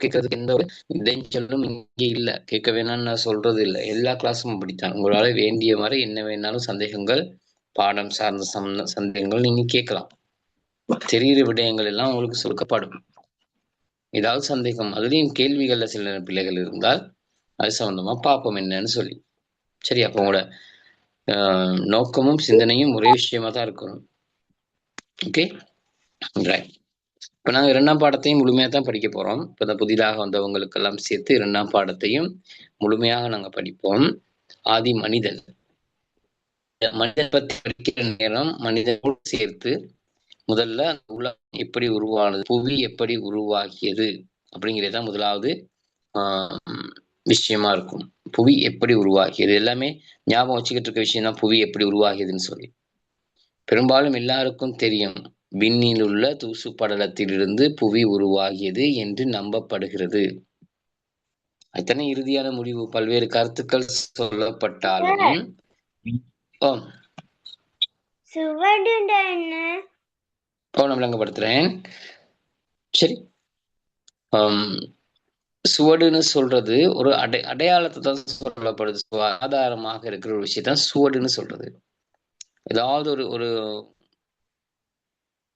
கேட்கறதுக்கு எந்த ஒரு இடைஞ்சலும் இங்கே இல்லை. கேட்க வேணாம்னு நான் சொல்றது இல்லை, எல்லா கிளாஸும் அப்படித்தான். உங்களால வேண்டிய மாதிரி என்ன வேணாலும் சந்தேகங்கள், பாடம் சார்ந்த சந்தேகங்கள் நீங்க கேட்கலாம். தெரிகிற விடயங்கள் எல்லாம் உங்களுக்கு சுருக்கப்படும். ஏதாவது சந்தேகம் அதுலயும் கேள்விகள்ல சில பிள்ளைகள் இருந்தால் அது சம்பந்தமா பார்ப்போம் என்னன்னு சொல்லி. சரி, அப்போ உங்களோட நோக்கமும் சிந்தனையும் ஒரே விஷயமா தான் இருக்கணும். Okay, right. இப்ப நாங்க 2ஆம் பாடத்தையும் முழுமையா தான் படிக்க போறோம். இப்ப புதிதாக வந்தவங்களுக்கு எல்லாம் சேர்த்து 2ஆம் பாடத்தையும் முழுமையாக நாங்க படிப்போம். ஆதி மனிதன் பத்தி படிக்கிற நேரம் மனிதனோடு சேர்த்து முதல்ல உலகம் எப்படி உருவானது, புவி எப்படி உருவாகியது அப்படிங்கிறதுதான் முதலாவது விஷயமா இருக்கும். புவி எப்படி உருவாகியது எல்லாமே ஞாபகம் வச்சுக்கிட்டு இருக்க விஷயம் தான், புவி எப்படி உருவாகியதுன்னு சொல்லி. பெரும்பாலும் எல்லாருக்கும் தெரியும், விண்ணில் உள்ள தூசு படலத்திலிருந்து புவி உருவாகியது என்று நம்பப்படுகிறது. அத்தனை இறுதியான முடிவு. பல்வேறு கருத்துக்கள் சொல்லப்பட்டாலும் நான் விளங்கப்படுத்துறேன். சரி, சுவடுன்னு சொல்றது ஒரு அடையாளத்தை தான் சொல்லப்படுது. ஆதாரமாக இருக்கிற ஒரு விஷயத்தான் சுவடுன்னு சொல்றது. ஏதாவது ஒரு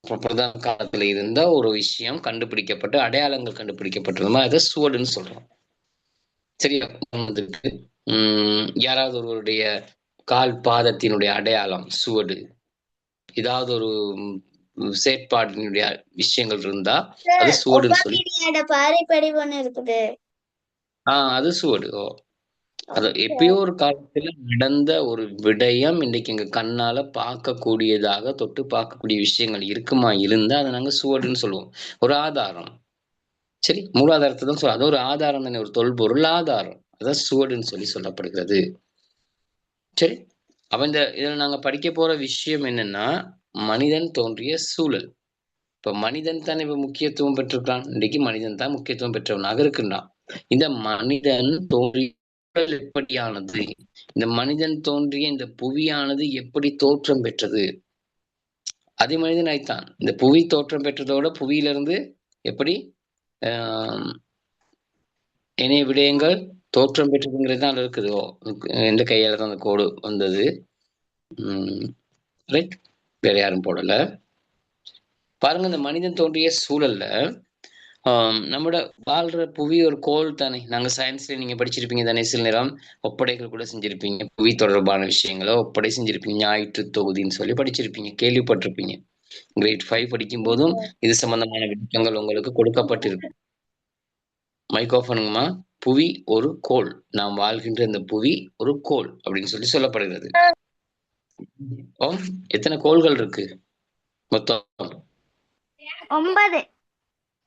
பிரதான காலத்துல இருந்த ஒரு விஷயம் கண்டுபிடிக்கப்பட்டு அடையாளங்கள் கண்டுபிடிக்கப்பட்டதுமா அதை சுவடுன்னு சொல்றோம். சரியா? யாராவது ஒருவருடைய கால் பாதத்தினுடைய அடையாளம் சுவடு, ஏதாவது ஒரு செயற்பாட்டினுடைய விஷயங்கள் இருந்தா அது சுவடுன்னு சொல்லி அது சுவடு. அது எப்பயோ ஒரு காலத்துல நடந்த ஒரு விடயம் இன்னைக்கு எங்க கண்ணால பார்க்கக்கூடியதாக தொட்டு பார்க்கக்கூடிய விஷயங்கள் இருக்குமா இருந்தா அதை நாங்க சுவடுன்னு சொல்லுவோம். ஒரு ஆதாரம். சரி, மூலாதாரத்தை தான் சொல்ல, அது ஒரு ஆதாரம் தானே, ஒரு தொல்பொருள் ஆதாரம், அதான் சுவடுன்னு சொல்லி சொல்லப்படுகிறது. சரி, அப்ப இதுல நாங்க படிக்க போற விஷயம் என்னன்னா மனிதன் தோன்றிய சூழல். இப்ப மனிதன் தான் இப்ப முக்கியத்துவம் பெற்றிருக்கான். இன்னைக்கு மனிதன் தான் முக்கியத்துவம் பெற்றவனாக இருக்கின்றான். இந்த மனிதன் தோன்றிய சூழல் எப்படியானது, இந்த மனிதன் தோன்றிய இந்த புவியானது எப்படி தோற்றம் பெற்றது, அதே மனிதனாய்த்தான் இந்த புவி தோற்றம் பெற்றதோட புவியிலிருந்து எப்படி இணைய விடயங்கள் தோற்றம் பெற்றதுங்கிறது தான் இருக்குதோ. எந்த கையால தான் அந்த கோடு வந்தது. ரைட், வேற யாரும் போடல. பாருங்க, இந்த மனிதன் தோன்றிய சூழல்ல நம்மளோட வாழ்ற புவி ஒரு கோள் தானே. நாங்க சயின்ஸ்ல நீங்க படிச்சிருப்பீங்க தானே, சில நேரம் ஒப்படைகள் கூட செஞ்சிருப்பீங்க, புவி தொடர்பான விஷயங்களை ஒப்படை செஞ்சிருப்பீங்க, ஞாயிற்று தொகுதின்னு சொல்லி படிச்சிருப்பீங்க, கேள்விப்பட்டிருப்பீங்க. கிரேட் 5 படிக்கும் போதும் இது சம்பந்தமான விளக்கங்கள் உங்களுக்கு கொடுக்கப்பட்டிருக்கு. மைக்ரோஃபோனுங்கம்மா, புவி ஒரு கோள், நாம் வாழ்கின்ற இந்த புவி ஒரு கோள் அப்படின்னு சொல்லி சொல்லப்படுகிறது. எத்தனை கோள்கள் இருக்கு மொத்தம்?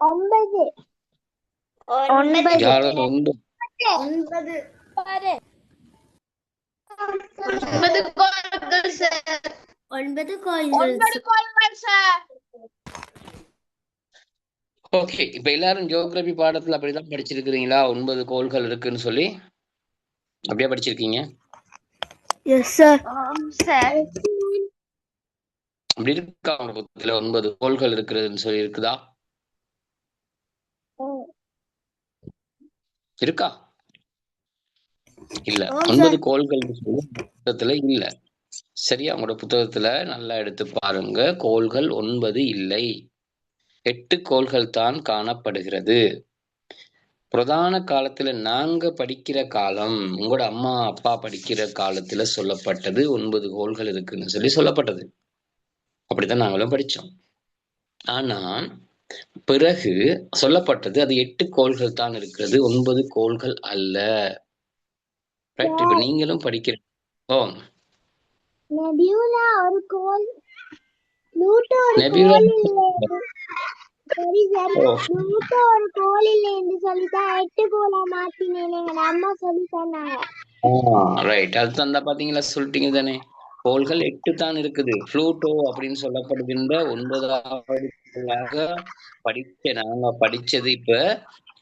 9. யாராவது 9 கோள்கள் சார். ஓகே, இப்ப எல்லாரும் ஜியோகிராபி பாடத்துல அப்படிதான் படிச்சிருக்கிறீங்களா? 9 கோள்கள் இருக்குன்னு சொல்லி அப்படியே படிச்சிருக்கீங்க? அப்படி இருக்கா உங்க புத்தகத்துல 9 கோள்கள் இருக்கிறதுன்னு சொல்லி இருக்குதா? இருக்கா? இல்ல, 9 கோள்கள் புத்தகத்துல இல்ல. சரியா? உங்களோட புத்தகத்துல நல்லா எடுத்து பாருங்க. கோள்கள் 9 இல்லை, 8 கோள்கள் தான் காணப்படுகிறது. பிரதான காலத்துல நாங்க படிக்கிற காலம், உங்களோட அம்மா அப்பா படிக்கிற காலத்துல சொல்லப்பட்டது 9 கோள்கள் இருக்குன்னு சொல்லி சொல்லப்பட்டது. அப்படித்தான் நாங்களும் படிச்சோம். ஆனா பிறகு சொல்லப்பட்டது அது 8 கோள்கள் தான் இருக்கிறது, 9 கோள்கள் அல்ல. ரைட், இப்ப நீங்களும் படிக்கிற நெபியூலா ஒரு கோள், ப்ளூட்டோ ஒரு நெபியூலா கோள் இல்லை. சரி சார், ப்ளூட்டோ ஒரு கோள் இல்லை என்று சொல்லித்தான் 8 கோளா மாத்தினேன் எங்க அம்மா சொல்லி சொன்னாங்க. ரைட், அது அந்த பாத்தீங்களா, சொல்லிட்டீங்க தானே. கோள்கள் 8 தான் இருக்குது. ப்ளூட்டோ அப்படின்னு சொல்லப்படுகின்ற 9வது படிச்ச நாங்க படிச்சது இப்ப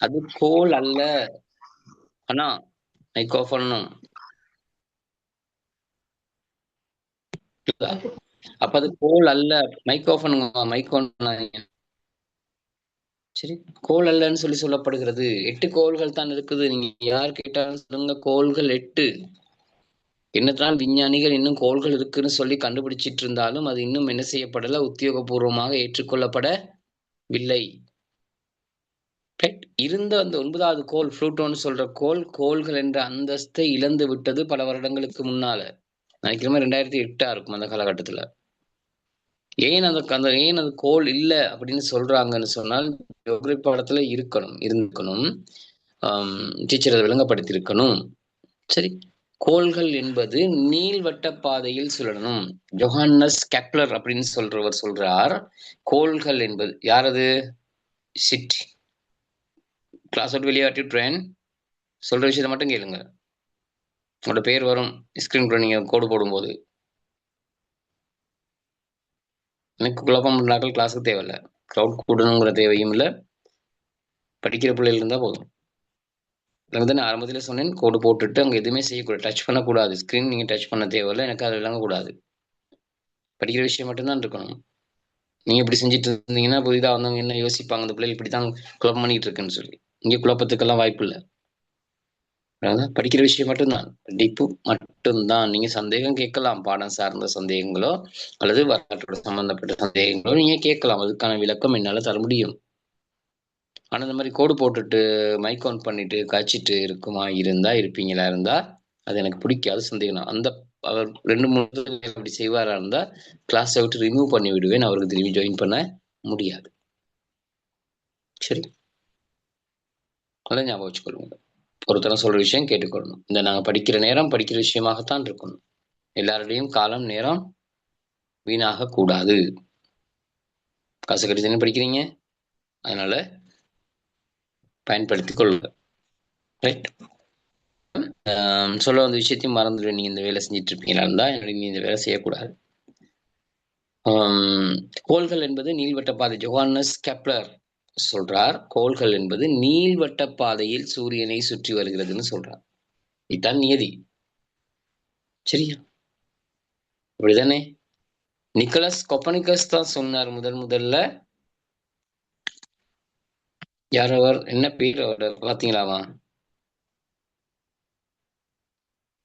அது கோள் அல்ல. ஆனா மைக்ரோஃபோனும் அப்ப அது கோள் அல்ல. மைக்ரோஃபோன் சரி, கோள் அல்லன்னு சொல்லி சொல்லப்படுகிறது. 8 கோள்கள் தான் இருக்குது. நீங்க யார் கேட்டாலும் சொல்லுங்க, கோள்கள் 8. என்னதான் விஞ்ஞானிகள் இன்னும் கோள்கள் இருக்குன்னு சொல்லி கண்டுபிடிச்சிட்டு இருந்தாலும் அது இன்னும் என்ன செய்யப்படல, உத்தியோகபூர்வமாக ஏற்றுக்கொள்ளப்படவில்லை. இருந்த அந்த 9வது கோள் புளூட்டோன்னு சொல்ற கோள்கள் என்ற அந்தஸ்தை இழந்து விட்டது பல வருடங்களுக்கு முன்னால. நினைக்கிற மாதிரி 2008 இருக்கும் அந்த காலகட்டத்துல. ஏன் அது கோள் இல்ல அப்படின்னு சொல்றாங்கன்னு சொன்னால், ஜியோகிராபி பாடத்துல இருந்திருக்கணும், டீச்சர் அதை விளங்கப்படுத்தி இருக்கணும். சரி, கோள்கள் என்பது நீள்வட்ட பாதையில் சுழலும். ஜொஹானஸ் கெப்லர் அப்படின்னு சொல்றவர் சொல்றார், கோள்கள் என்பது யாரது? சிட் கிளாஸ் அவுட் வெளியாட்டி ட்ரெயின் சொல்ற விஷயத்த மட்டும் கேளுங்க. உங்களோட பேர் வரும் ஸ்கிரீன் நீங்க கோடு போடும்போது. எனக்கு குழப்பம் பண்ணாக்கள் கிளாஸுக்கு தேவையில்ல, க்ரௌட் கூடணுங்கிற தேவையும் இல்லை, படிக்கிற பிள்ளைகள் இருந்தால் போதும். எனக்கு தானே ஆரம்பத்தில் சொன்னேன், கோடு போட்டுட்டு அங்கே எதுவுமே செய்யக்கூடாது, டச் பண்ணக்கூடாது. ஸ்க்ரீன் நீங்கள் டச் பண்ண தேவையில்லை, எனக்கு அது விளங்கக்கூடாது. படிக்கிற விஷயம் மட்டும்தான் இருக்கணும். நீங்கள் இப்படி செஞ்சுட்டு இருந்தீங்கன்னா புதிதாக வந்தவங்க என்ன யோசிப்பாங்க, அந்த பிள்ளைகள் இப்படி தான் குழப்பம் பண்ணிட்டு இருக்குன்னு சொல்லி. இங்கே குழப்பத்துக்கெல்லாம் வாய்ப்பு இல்லை. படிக்கிற விஷயம் மட்டும்தான், படிப்பு மட்டும்தான். நீங்க சந்தேகம் கேட்கலாம், பாடம் சார்ந்த சந்தேகங்களோ அல்லது வரலாற்றோட சம்பந்தப்பட்ட சந்தேகங்களோ நீங்க கேட்கலாம், அதுக்கான விளக்கம் என்னால தர முடியும். ஆனா இந்த மாதிரி கோடு போட்டுட்டு மைக் ஆன் பண்ணிட்டு காய்ச்சிட்டு இருப்பீங்களா இருந்தா அது எனக்கு பிடிக்காத சந்தேகம். அந்த அவர் 2-3 அப்படி செய்வாரா இருந்தா கிளாஸை விட்டு ரிமூவ் பண்ணி விடுவேன், அவருக்கு திரும்பி ஜாயின் பண்ண முடியாது. சரி, அதான் ஞாபகம் வச்சுக்கொள்ளுங்க. ஒருத்தரம் சொல்ற விஷயம் கேட்டுக்கொள்ளணும். இந்த நாங்க படிக்கிற நேரம் படிக்கிற விஷயமாகத்தான் இருக்கணும். எல்லாருடையும் காலம் நேரம் வீணாக கூடாது. காசு கட்டி தானே படிக்கிறீங்க, அதனால பயன்படுத்திக் கொள்ளுங்க. ரைட், சொல்ல வந்த விஷயத்தையும் மறந்துடுவேன். நீங்க இந்த வேலை செஞ்சுட்டு இருப்பீங்களா இருந்தா நீங்க இந்த வேலை செய்யக்கூடாது. கோள்கள் என்பது நீள்வட்ட பாதை. ஜொஹானஸ் கெப்லர் சொல்றார், கோள்கள் என்பது நீள்வட்ட பாதையில் சூரியனை சுற்றி வருகிறதுன்னு சொல்றார். இதுதான் நியதி. சரியா? அப்படிதானே? நிக்கோலஸ் கொப்பர்னிக்கஸ் தான் சொன்னார் முதல்ல. யார் அவர்? என்ன பேர் அவரோட? பாத்தீங்களாவா?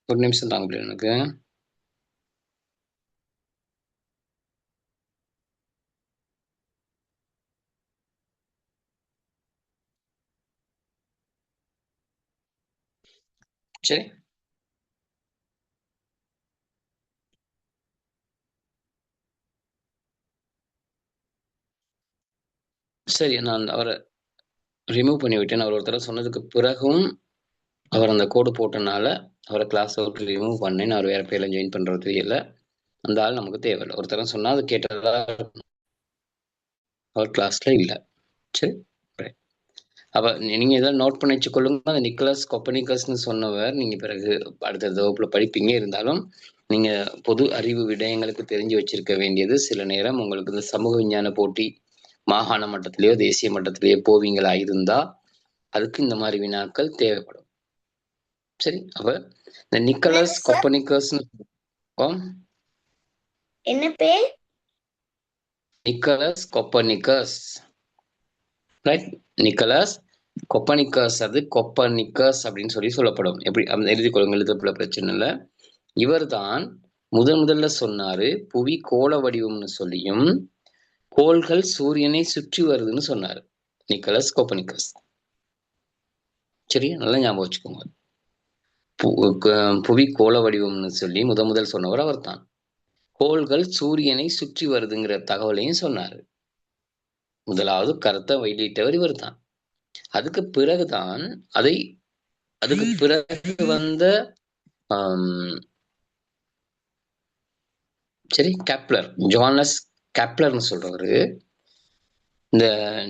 ஒரு நிமிஷம் தாங்க எனக்கு. சரி, சரி, நான் அவரை ரிமூவ் பண்ணி விட்டேன். அவர் ஒருத்தர சொன்னதுக்கு பிறகும் அவர் அந்த கோடு போட்டனால அவரை கிளாஸ் விட்டு ரிமூவ் பண்ணேன். அவர் வேற பேர்ல ஜாயின் பண்றது தெரியல. அந்த ஆள் நமக்கு தேவையில்லை. ஒருத்தர சொன்னா அது கேட்டதா அவர் கிளாஸ்ல இல்லை. சரி, அப்ப நீங்க ஏதாவது நோட் பண்ணி வச்சுக்கொள்ளுங்க. அந்த நிக்கோலஸ் கொப்பர்னிக்கஸ்னு சொன்னவர் நீங்க பிறகு அடுத்த வகுப்புல படிப்பீங்க. இருந்தாலும் நீங்க பொது அறிவு விடயங்களுக்கு தெரிஞ்சு வச்சிருக்க வேண்டியது, சில நேரம் உங்களுக்கு இந்த சமூக விஞ்ஞான போட்டி மாகாண மட்டத்திலேயோ தேசிய மட்டத்திலேயோ போவீங்களா இருந்தா அதுக்கு இந்த மாதிரி வினாக்கள் தேவைப்படும். சரி, அப்ப இந்த நிக்கோலஸ் கொப்பர்னிக்கஸ் என்ன பேர்? Nicolaus Copernicus, right? Nicolaus Copernicus, அது கொப்பர்னிக்கஸ் அப்படின்னு சொல்லப்படும். எப்படி எழுதி கொள்ளுங்க, எழுதப்பட பிரச்சனை இல்லை. இவர் தான் முதல்ல சொன்னாரு புவி கோள வடிவம்னு சொல்லியும் கோள்கள் சூரியனை சுற்றி வருதுன்னு சொன்னாரு நிக்கோலஸ் கொப்பர்னிக்கஸ். சரியா? நல்லா ஞாபகம் வச்சுக்கோங்க. புவி கோள வடிவம்னு சொல்லி முதல் சொன்னவர் அவர் தான். கோள்கள் சூரியனை சுற்றி வருதுங்கிற தகவலையும் சொன்னாரு. முதலாவது கருத்தை வெளியிட்டவர் இவர் தான். அதுக்கு பிறகு வந்த சரி, கெப்லர், ஜோஹன்னஸ் கெப்லர்னு சொல்றவரு இந்த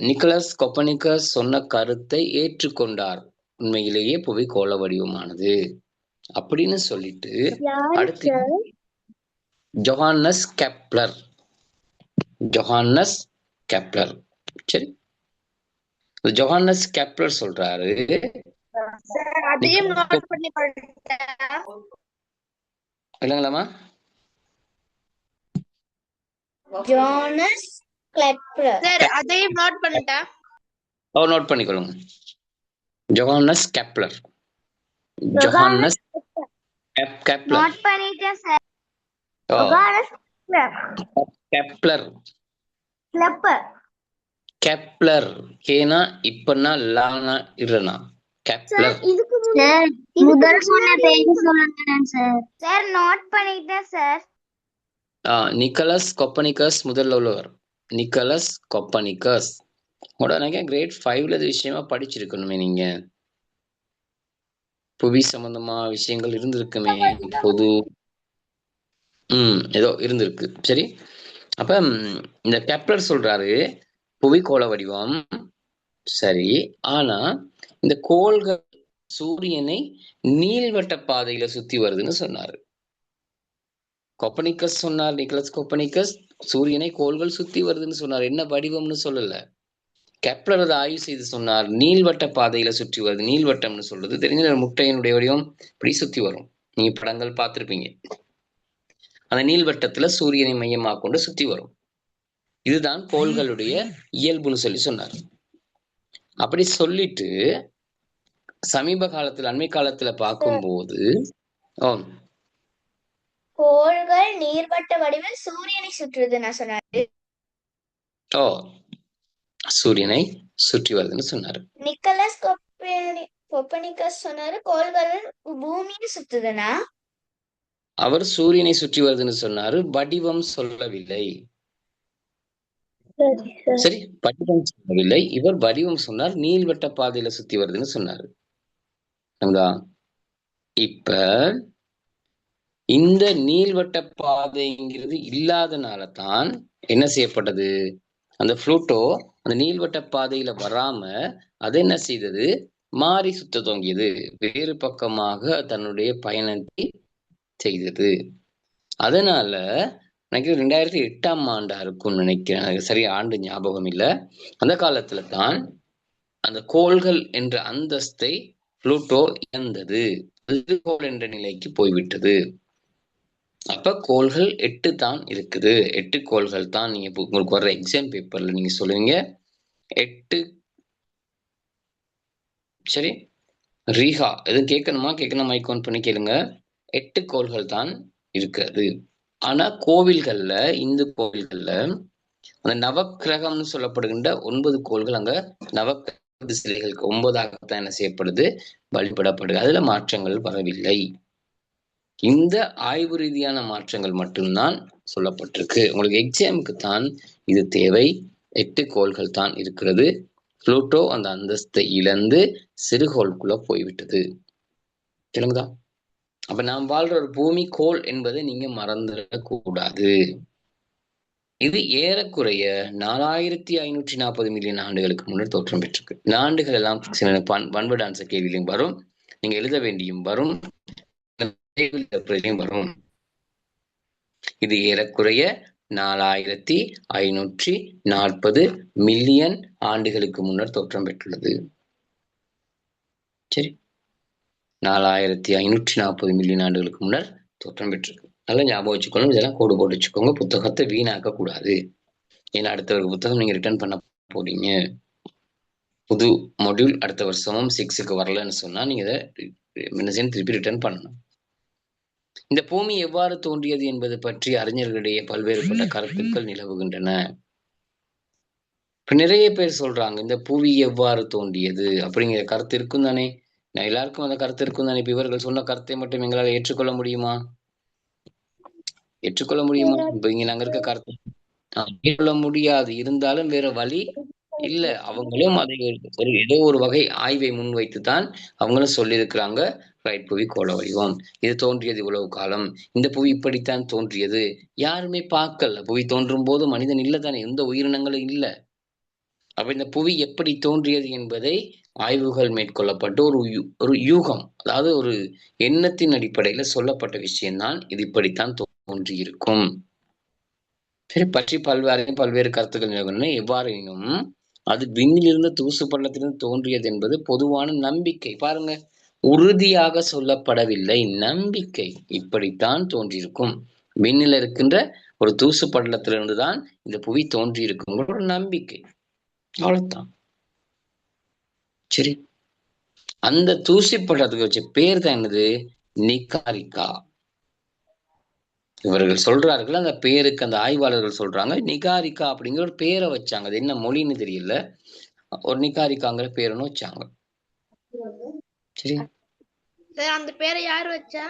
நிக்கோலஸ் கொப்பர்னிக்கஸ் சொன்ன கருத்தை ஏற்றுக்கொண்டார். உண்மையிலேயே புவி கோள வடிவமானது அப்படின்னு சொல்லிட்டு அடுத்து ஜோஹன்னஸ் கெப்லர். சரி, ஜோஹன்னஸ் கெப்லர் சொல்றாரு. இல்லைங்களாமா? Jonas Kepler. சார் அதையும் நோட் பண்ணிட்டா? நோட் பண்ணிக்கொள்ளுங்க. Johannes Kepler. Johannes Kepler. Note பண்ணிட்டேன் சார். கெப்லர். கெப்லர். கேனா இப்பனா லானா இருனா கெப்லர். முதல் சொன்ன பேரு சொல்லுங்க சார். சார் நோட் பண்ணிட்டேன் சார். நிக்கோலஸ் கொப்பர்னிக்கஸ் முதல்ல உள்ளவர். நிக்கோலஸ் கொப்பர்னிக்கஸ் உடனே கிரேட் 5ல இது விஷயமா படிச்சிருக்கணுமே. நீங்க புவி சம்பந்தமா விஷயங்கள் இருந்திருக்குமே, பொது ஏதோ இருந்திருக்கு. சரி, அப்ப இந்த கெப்லர் சொல்றாரு புவி கோள வடிவம் சரி, ஆனா இந்த கோள்கள் சூரியனை நீள்வட்ட பாதையில சுத்தி வருதுன்னு சொன்னாரு. கொப்பர்னிக்கஸ் சொன்னார், நிக்கோலஸ் கொப்பர்னிக்கஸ் சூரியனை கோள்கள் சுத்தி வருதுன்னு சொன்னார். என்ன வடிவம்னு சொல்லல. கெப்லர் அதை ஆய்வு செய்து சொன்னார், நீள்வட்ட பாதையில சுற்றி வருது. நீள்வட்டம்னு சொல்றது தெரிஞ்ச முட்டையினுடைய வடிவம் இப்படி சுத்தி வரும். நீங்க படங்கள் பார்த்திருப்பீங்க. அந்த நீள்வட்டத்துல சூரியனை மையமாக கொண்டு சுத்தி வரும். இதுதான் கோள்களுடைய இயல்புன்னு சொல்லி சொன்னார். அப்படி சொல்லிட்டு சமீப காலத்துல அண்மை காலத்துல பார்க்கும்போது கோள்கள் நீள்வட்ட வடிவில் சூரியனை சுற்றுது நான் சொன்னாரு. சூரியனை சுற்றி வருதுன்னு சொன்னாரு. நிக்கோலஸ் கொப்பர்னிக்கஸ் சொன்னாரு கோள்கள் பூமியை சுத்துதுன்னா அவர் சூரியனை சுற்றி வருதுன்னு சொன்னாரு, வடிவம் சொல்லவில்லை. சரி, வடிவம் சொல்லவில்லை. இவர் வடிவம் சொன்னார், நீள்வட்ட பாதையில சுத்தி வருதுன்னு சொன்னாரு. இப்ப இந்த நீள்வட்ட பாதைங்கிறது இல்லாதனால தான் என்ன செய்யப்பட்டது, அந்த புளூட்டோ அந்த நீள்வட்ட பாதையில வராம அது என்ன செய்தது, மாறி சுத்த துவங்கியது, வேறு பக்கமாக தன்னுடைய பயணத்தை செய்தது. அதனால எனக்கு 2008ஆம் ஆண்டா இருக்கும்னு நினைக்கிறேன், எனக்கு சரியா ஆண்டு ஞாபகம் இல்லை. அந்த காலத்துல தான் அந்த கோள்கள் என்ற அந்தஸ்தை புளூட்டோ இழந்தது. சிறுகோள் என்ற நிலைக்கு போய்விட்டது. அப்ப கோள்கள் 8 தான் இருக்குது. 8 கோள்கள் தான். நீங்க உங்களுக்கு வர்ற எக்ஸாம் பேப்பர்ல நீங்க சொல்லுவீங்க 8. சரி, ரீஹா எதுவும் கேட்கணுமா? கேட்கணும், மைக் ஆன் பண்ணி கேளுங்க. 8 கோள்கள் தான் இருக்கிறது. ஆனா கோவில்கள்ல, இந்து கோவில்கள்ல அந்த நவக்கிரகம்னு சொல்லப்படுகின்ற 9 கோள்கள் அங்க நவக்கிரக சிலைகளுக்கு 9ஆகத்தான் என்ன செய்யப்படுது, வழிபடப்படுது. அதுல மாற்றங்கள் வரவில்லை. இந்த ஆய்வு ரீதியான மாற்றங்கள் மட்டும்தான் சொல்லப்பட்டிருக்கு. உங்களுக்கு எக்ஸாமுக்கு தான் இது தேவை. 8 கோள்கள் தான் இருக்கிறது. புளூட்டோ அந்த அந்தஸ்தை இழந்து சிறுகோளுக்குள்ள போய்விட்டது. தெரியுங்களா? அப்ப நாம் வாழ்ற ஒரு பூமி கோள் என்பதை நீங்க மறந்துடக்கூடாது. இது ஏறக்குறைய 4540 மில்லியன் ஆண்டுகளுக்கு முன்னர் தோற்றம் பெற்றிருக்கு. இந்த ஆண்டுகள் எல்லாம் பண்பு ஆன்சர் கேள்வியிலும் வரும், நீங்க எழுத வேண்டியும் வரும், வரும். இது ஏறக்குறைய 4540 மில்லியன் ஆண்டுகளுக்கு முன்னர் தோற்றம் பெற்றுள்ளது. சரி, 4540 மில்லியன் ஆண்டுகளுக்கு முன்னர் தோற்றம் பெற்றிருக்கு. நல்லா ஞாபகம் வச்சுக்கணும். இதெல்லாம் கோடு போட்டு வச்சுக்கோங்க. புத்தகத்தை வீணாக்க கூடாது. ஏன்னா அடுத்த ஒரு புத்தகம் நீங்க ரிட்டர்ன் பண்ண போறீங்க. புது மாடியூல் அடுத்த வருஷமும் 6க்கு வரலன்னு சொன்னா நீங்க இதை திருப்பி ரிட்டர்ன் பண்ணணும். இந்த பூமி எவ்வாறு தோன்றியது என்பது பற்றி அறிஞர்களிடையே பல்வேறுபட்ட கருத்துக்கள் நிலவுகின்றன. இப்ப நிறைய பேர் சொல்றாங்க இந்த பூமி எவ்வாறு தோன்றியது அப்படிங்கிற கருத்து இருக்கும் தானே. நான் எல்லாருக்கும் அந்த கருத்து இருக்கும் தானே. இப்ப இவர்கள் சொன்ன கருத்தை மட்டும் எங்களால் ஏற்றுக்கொள்ள முடியுமா? ஏற்றுக்கொள்ள முடியுமா? இப்ப இங்க நாங்க இருக்க கருத்து ஏற்றுக்கொள்ள முடியாது. இருந்தாலும் வேற வழி இல்ல. அவங்களும் அதை ஏதோ ஒரு வகை ஆய்வை முன்வைத்துத்தான் அவங்களும் சொல்லியிருக்கிறாங்க. ரைட், புவி கோள வடிவம், இது தோன்றியது இவ்வளவு காலம், இந்த புவி இப்படித்தான் தோன்றியது. யாருமே பார்க்கல. புவி தோன்றும் போது மனிதன் இல்ல தானே, எந்த உயிரினங்களும் இல்ல. அப்ப இந்த புவி எப்படி தோன்றியது என்பதை ஆய்வுகள் மேற்கொள்ளப்பட்டு ஒரு யூகம், அதாவது ஒரு எண்ணத்தின் அடிப்படையில சொல்லப்பட்ட விஷயம்தான் இது இப்படித்தான் தோன்றி இருக்கும். சரி, பற்றி பல்வேறு கருத்துக்கள் நிலவுகின்றன. எவ்வாறெனும் அது விண்ணிலிருந்து தூசு பள்ளத்திலிருந்து தோன்றியது என்பது பொதுவான நம்பிக்கை. பாருங்க, உறுதியாக சொல்லப்படவில்லை, நம்பிக்கை. இப்படித்தான் தோன்றியிருக்கும், விண்ணில இருக்கின்ற ஒரு தூசு பள்ளத்திலிருந்து தான் இந்த புவி தோன்றி இருக்கும் ஒரு நம்பிக்கை, அவ்வளவுதான். சரி, அந்த தூசி பள்ளத்துக்கு வச்ச பேர் தான் என்னது? நிகாரிகா. இவர்கள் சொல்றார்கள் அந்த பேருக்கு, அந்த ஆய்வாளர்கள் சொல்றாங்க நிகாரிகா அப்படிங்கிற ஒரு பேரை வச்சாங்க. அது என்ன மொழின்னு தெரியல, ஒரு நிகாரிகாங்கிற பேருன்னு வச்சாங்க. சரி, அந்த பேரை யார் வச்சா?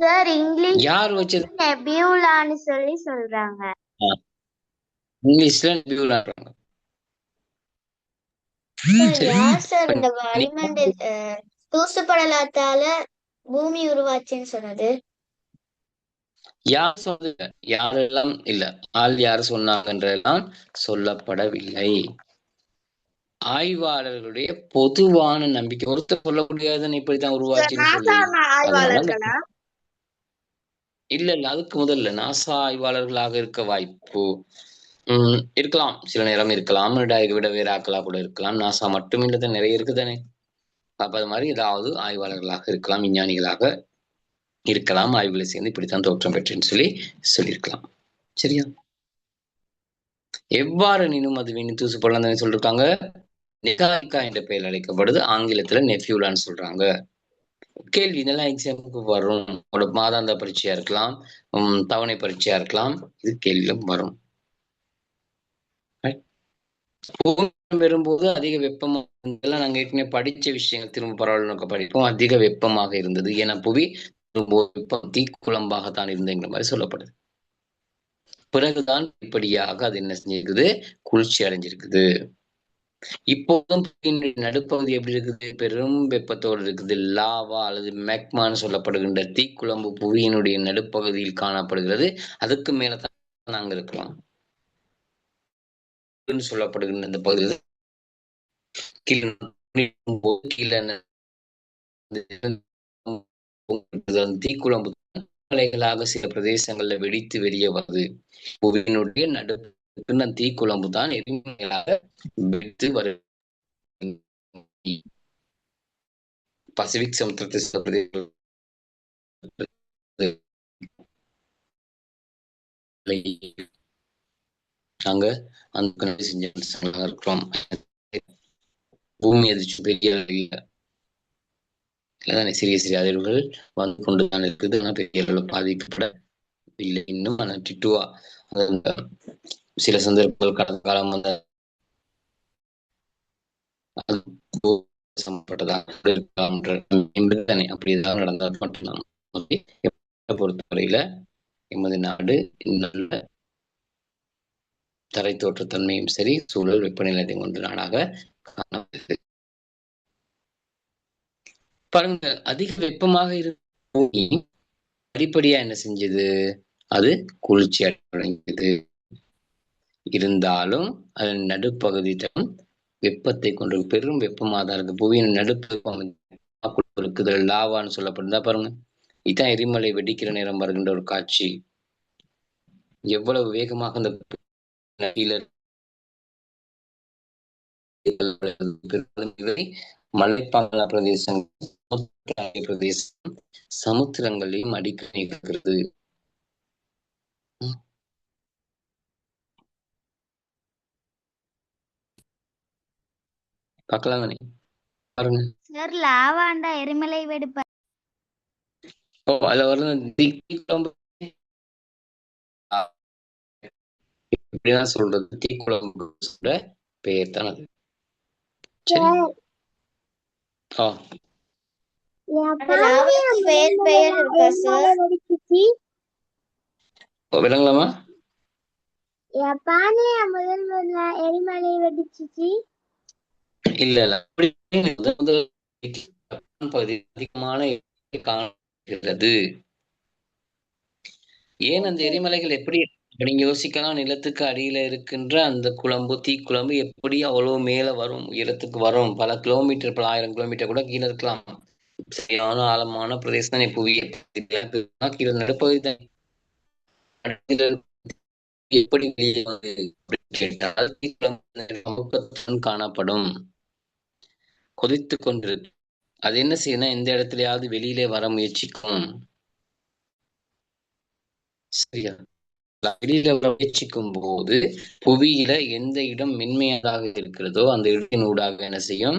சார் இங்கிலீஷ் யார் வச்சது? நெபியூலான்னு சொல்லி சொல்றாங்க. இங்கிலீஷ்ல நெபியூலான்றாங்க. யார் சார் இந்த வளிமண்டல தூசு படலத்தால பூமி உருவாச்சுன்னு சொன்னது? யார் சொன்னது? யாரெல்லாம் இல்ல, ஆள் யார் சொன்னாங்கன்றெல்லாம் சொல்லப்படவில்லை. ஆய்வாளர்களுடைய பொதுவான நம்பிக்கை. ஒருத்தர் சொல்ல முடியாதுன்னு இப்படித்தான் உருவாச்சுன்னு சொல்லி இல்ல, அதுக்கு முதல்ல நாசா ஆய்வாளர்களாக இருக்க வாய்ப்பு இருக்கலாம். சில நேரம் இருக்கலாம், விட வேற ஆக்களா கூட இருக்கலாம். நாசா மட்டும் இல்ல, நிறைய இருக்குதானே. அப்ப அது மாதிரி ஏதாவது ஆய்வாளர்களாக இருக்கலாம், விஞ்ஞானிகளாக இருக்கலாம். ஆய்வுகளை சேர்ந்து இப்படித்தான் தோற்றம் பெற்றேன்னு சொல்லியிருக்கலாம். சரியா? எவ்வாறு நீனும் அது விண்ணு தூசு பள்ளம் சொல்லிருக்காங்க. நிகாரிகா என்ற பெயர் அழைக்கப்படுது. ஆங்கிலத்துல நெஃப்யூலான்னு சொல்றாங்க. கேள்வி இதெல்லாம் எக்ஸாமுக்கு வரும். மாதாந்த பரீட்சையா இருக்கலாம், தவணை பரீட்சையா இருக்கலாம், இது கேள்வியிலும் வரும். வரும்போது அதிக வெப்பமாக இருந்ததெல்லாம் நாங்க ஏற்கனவே படிச்ச விஷயங்கள் திரும்ப பரவாயில்ல படிப்போம். அதிக வெப்பமாக இருந்தது. ஏன்னா புவி வெப்பம் தீக்குழம்பாகத்தான் இருந்ததுங்கிற மாதிரி சொல்லப்படுது. பிறகுதான் இப்படியாக அது என்ன செஞ்சிருக்குது, குளிர்ச்சி அடைஞ்சிருக்குது. இப்போதும் நடுப்பகுதி எப்படி இருக்குது, பெரும் வெப்பத்தோடு இருக்குது. லாவா அல்லது மேக்மான்னு சொல்லப்படுகின்ற தீக்குழம்பு புவியினுடைய நடுப்பகுதியில் காணப்படுகிறது. அதுக்கு மேலதான் நாங்க இருக்கலாம் சொல்லப்படுகின்ற இந்த பகுதியில் தீக்குழம்பு அலைகளாக சில பிரதேசங்கள்ல வெடித்து வெளியே வருது. புவியினுடைய நடுப்புக்கு தீக்குழம்பு தான் எரிமலைகளாக வெடித்து வருது. பசிபிக் சமுத்திரத்தை சொல்றது நாங்க அந்த செஞ்சு இருக்கிறோம். பூமி அதிர்ச்சி பெரிய அளவில் இல்லதானே, சிறிய சிறிய அதிர்வுகள் வந்து கொண்டுதான் இருக்குது. ஆனா பெரிய அளவில் பாதிக்கப்பட இல்லை இன்னும். ஆனா டிட்டுவா சில சந்தர்ப்பங்கள் கடந்த காலம் வந்த அப்படி ஏதாவது நடந்தால் மட்டும்தான் பொறுத்தவரையில எமது நாடு நல்ல தரை தோற்றத்தன்மையும் சரி சூழல் வெப்பநிலை கொண்ட நாடாக காணப்படுகிறது. பாருங்க, அதிக வெப்பமாக இருந்த அடிப்படையா என்ன செஞ்சது, அது குளிர்ச்சி அடைந்தது. இருந்தாலும் அதன் நடுப்பகுதி வெப்பத்தை கொண்டு பெரும் வெப்பமாக தான் இருக்கு. புவியின் நடுப்பகுதி இருக்குது, லாவான்னு சொல்லப்படுதா பாருங்க. இதுதான் எரிமலை வெடிக்கிற நேரம் வருகின்ற ஒரு காட்சி. எவ்வளவு வேகமாக அந்த மலைப்பாங்கான பிரதேசம் சமுத்திரங்களையும் அடிக்கடி இருக்கிறது. பார்க்கலாம் தானே, பாருங்க. சார் லாவாண்டா எரிமலை வெடிப்ப ஓ, அதுல வருது இப்படிதான் சொல்றது. தீக்குழம்பு பெயர் தான் அது. விளங்கலாமா? எரிமலை வெடிச்சிச்சு. இல்ல இல்ல, பகுதி அதிகமான காணப்படுகிறது. ஏன் அந்த எரிமலைகள் எப்படி நீங்க யோசிக்கலாம், நிலத்துக்கு அடியில இருக்கின்ற அந்த குழம்பு தீக்குழம்பு எப்படி அவ்வளவு மேல வரும், உயரத்துக்கு வரும், பல கிலோமீட்டர், பல 1000 கிலோமீட்டர் கூட கீழே இருக்கலாம். சரியான ஆழமான பிரதேசம் தான் புவியியல் கீழே நடுப்பகுதி தான். எப்படி வெளியே வந்து கேட்டால் காணப்படும், கொதித்து கொண்டிருக்கு. அது என்ன செய்யணும், எந்த இடத்துலயாவது வெளியிலே வர முயற்சிக்கும். சரியா, வெளியில வர முயற்சிக்கும் போது புவியில எந்த இடம் மென்மையாக இருக்கிறதோ அந்த இடத்தின் ஊடாக என்ன செய்யும்,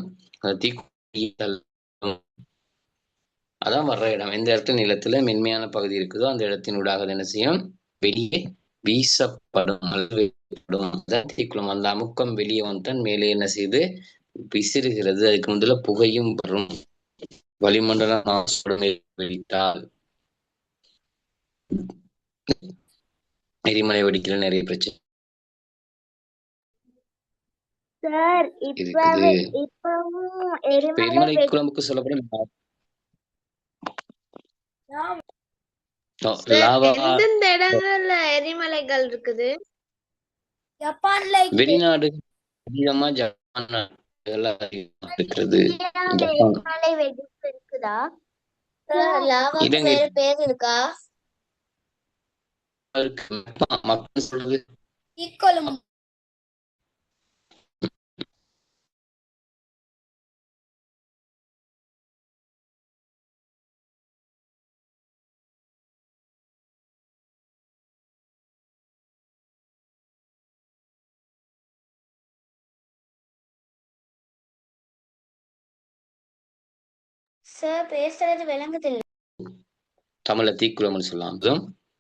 அதான் வர்ற இடம். எந்த இடத்துல நிலத்துல மென்மையான பகுதி இருக்குதோ அந்த இடத்தின் ஊடாக என்ன செய்யும், வெளியே வீசப்படும். தீக்குளம் அந்த அமுக்கம் வெளியே வந்தான் மேலே என்ன செய்து விசிறுகிறது. அதுக்கு முதல்ல புகையும் வரும். வளிமண்டலம் வெடித்தால் எரிமலை வெடிக்கிற நிறைய பிரச்சனை எரிமலை குழம்புக்கு சொல்லப்படும் எந்தெந்த இடங்கள்ல எரிமலைகள் இருக்குது? வெளிநாடு அதிகமா ஜப்பான் இருக்கிறது. எரிமலை வெடிப்பு இருக்குதா? வேற பேர் இருக்கா? மக்கள் சொல்றது சார் பேசுறது விளங்குதில்லை. தமிழ்ல தீக்குளம்னு சொல்லலாம்,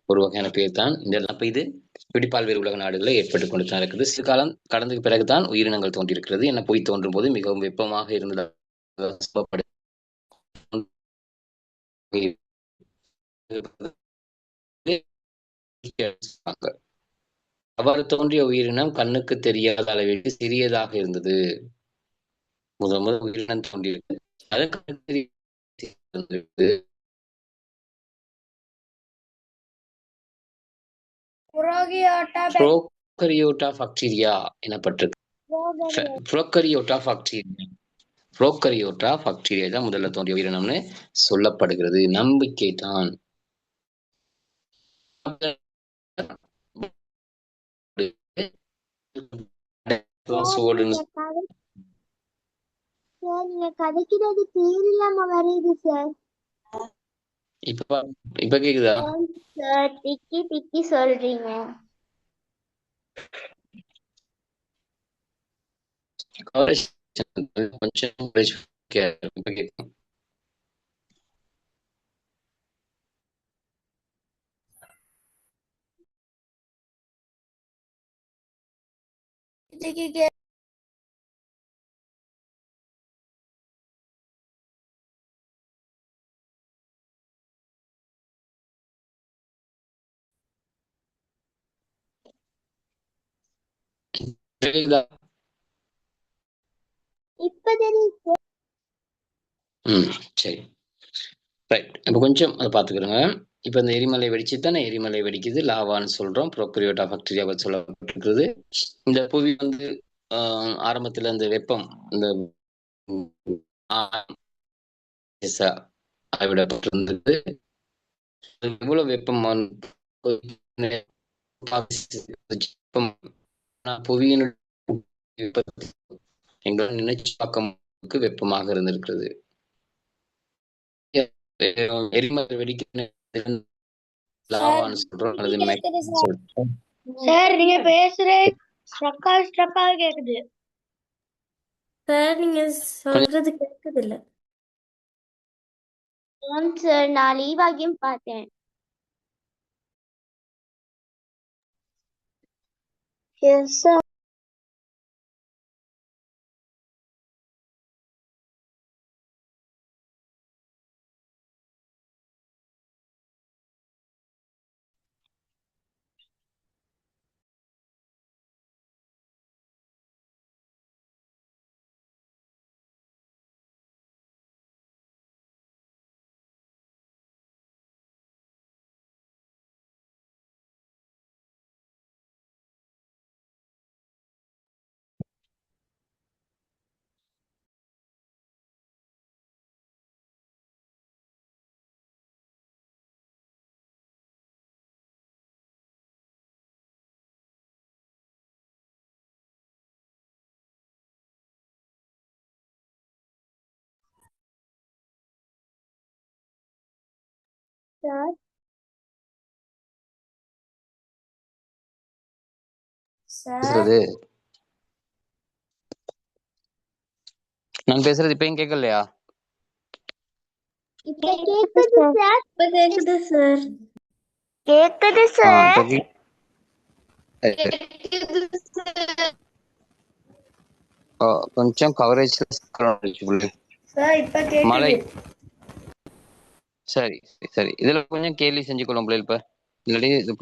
ஒரு வகையான பேர் தான். இந்த அப்ப இது வெடிப்பால்வேறு உலக நாடுகளில் ஏற்பட்டுக் கொண்டு தான் இருக்குது. சிறு காலம் கடந்ததுக்கு பிறகுதான் உயிரினங்கள் தோன்றியிருக்கிறது. என பொய் தோன்றும் போது மிகவும் வெப்பமாக இருந்தது. அவ்வாறு தோன்றிய உயிரினம் கண்ணுக்கு தெரியாத அளவிற்கு சிறியதாக இருந்தது. முதல் உயிரினம் தோன்றியிருக்கு, அது கண்ணுக்கு தெரியாது. புரோகரியோட்டா பாக்டீரியா எனப்பட்டிருக்கு. புரோகரியோட்டா பாக்டீரியா தான் முதல்ல தோன்றிய உயிரினம்னு சொல்லப்படுகிறது. நம்பிக்கை தான். சார் நீங்க கதைக்கிறது கிளியர் இல்லாம வருது சார். இப்ப இப்ப கேக்குதா? சார் திக்கி திக்கி சொல்றீங்க. கொஞ்சம் இப்ப கேக்கும். கேக்குதா? இப்ப தெரியுது. சரி ரைட். இப்போ கொஞ்சம் அதை பார்த்துக்கிறோங்க. இப்போ இந்த எரிமலை வெடிச்சு தானே எரிமலை வெடிக்குது, லாவான்னு சொல்றோம். ப்ரோக்ரியோட்டா பாக்டீரியா பற்றி சொல்லப்பட்டிருக்கிறது. இந்த புவி வந்து ஆரம்பத்துல இந்த வெப்பம் இந்த அளவிடப்பட்டிருந்தது. எவ்வளவு வெப்பம் புவியினுடைய எங்களால் நினைச்சு பார்க்க வெப்பமாக இருந்திருக்கிறது. எரிமலை வெடிக்க லாவான்னு சொல்றோம் அல்லது சொல்றோம். சார் நீங்க பேசுற ஸ்ட்ரக்கா கேக்குது. சார் நீங்க சொல்றது கேக்குது இல்ல. சார் நான் லீவ் ஆகியும் பார்த்தேன். Yes sir. சார் பேசுறது நான் பேசுறது இப்பயும் கேட்கலையா? இப்ப கேக்குது சார். இப்ப கேக்குது சார். கேக்குது சார். கொஞ்சம் கவரேஜ் சார் இப்ப மழை. கேக்குது. சரி சரி, இதுல கொஞ்சம் கேள்வி செஞ்சு கொள்ளும் இப்ப இல்லாட்டி இது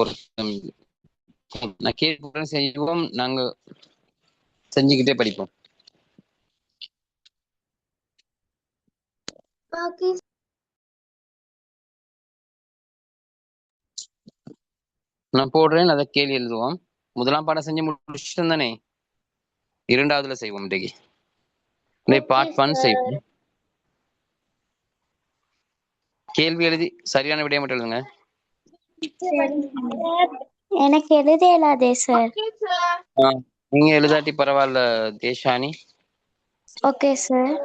நான் கேள்வி செஞ்சுவோம், நாங்க செஞ்சுக்கிட்டே படிப்போம். ஓகே. நான் போடுறேன், அதை கேள்வி எழுதுவோம். முதலாம் பாடம் செஞ்சு முடிச்சுட்டு தானே இரண்டாவதுல செய்வோம். இன்றைக்கு பார்ட் 1 செய்வோம். கேள்வி எழுதி சரியான விடையை மட்டும் எழுதுங்க. எனக்கு எழுத இயலாதே சார். நீங்க எழுதாட்டி பரவாயில்ல தேஷானி. Okay sir.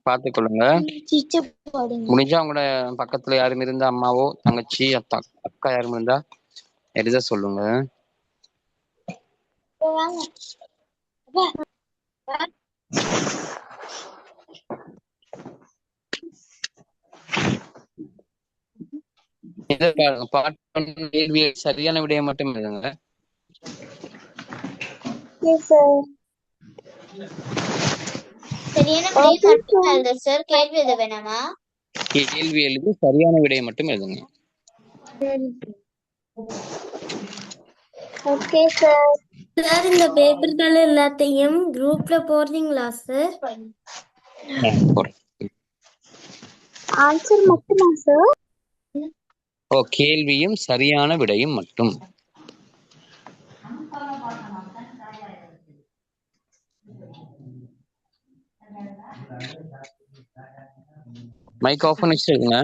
பார்த்துக்கொள்ளுங்க. முடிஞ்சா உங்களோட பக்கத்துல யாரும் இருந்தா, அம்மாவோ தங்கச்சி அக்கா யாரும் இருந்தா எழுத சொல்லுங்க. கேள்வி சரியான விடையை மட்டும் எழுதுங்க. சரியான விடையை மட்டும் எழுத சார், கேள்வி எழுத வேணாமா? கேள்வி எழுதி சரியான விடையை மட்டும் எழுதுங்க. Okay sir. சார் இந்த பேப்பர்கள் எல்லாத்தையும் குரூப்ல போடுறீங்களா சார்? ஆன்சர் மட்டுமா சார்? கேள்வியும் சரியான விடையும் மட்டும். மைக் ஆஃப் பண்ணி வச்சிருங்க.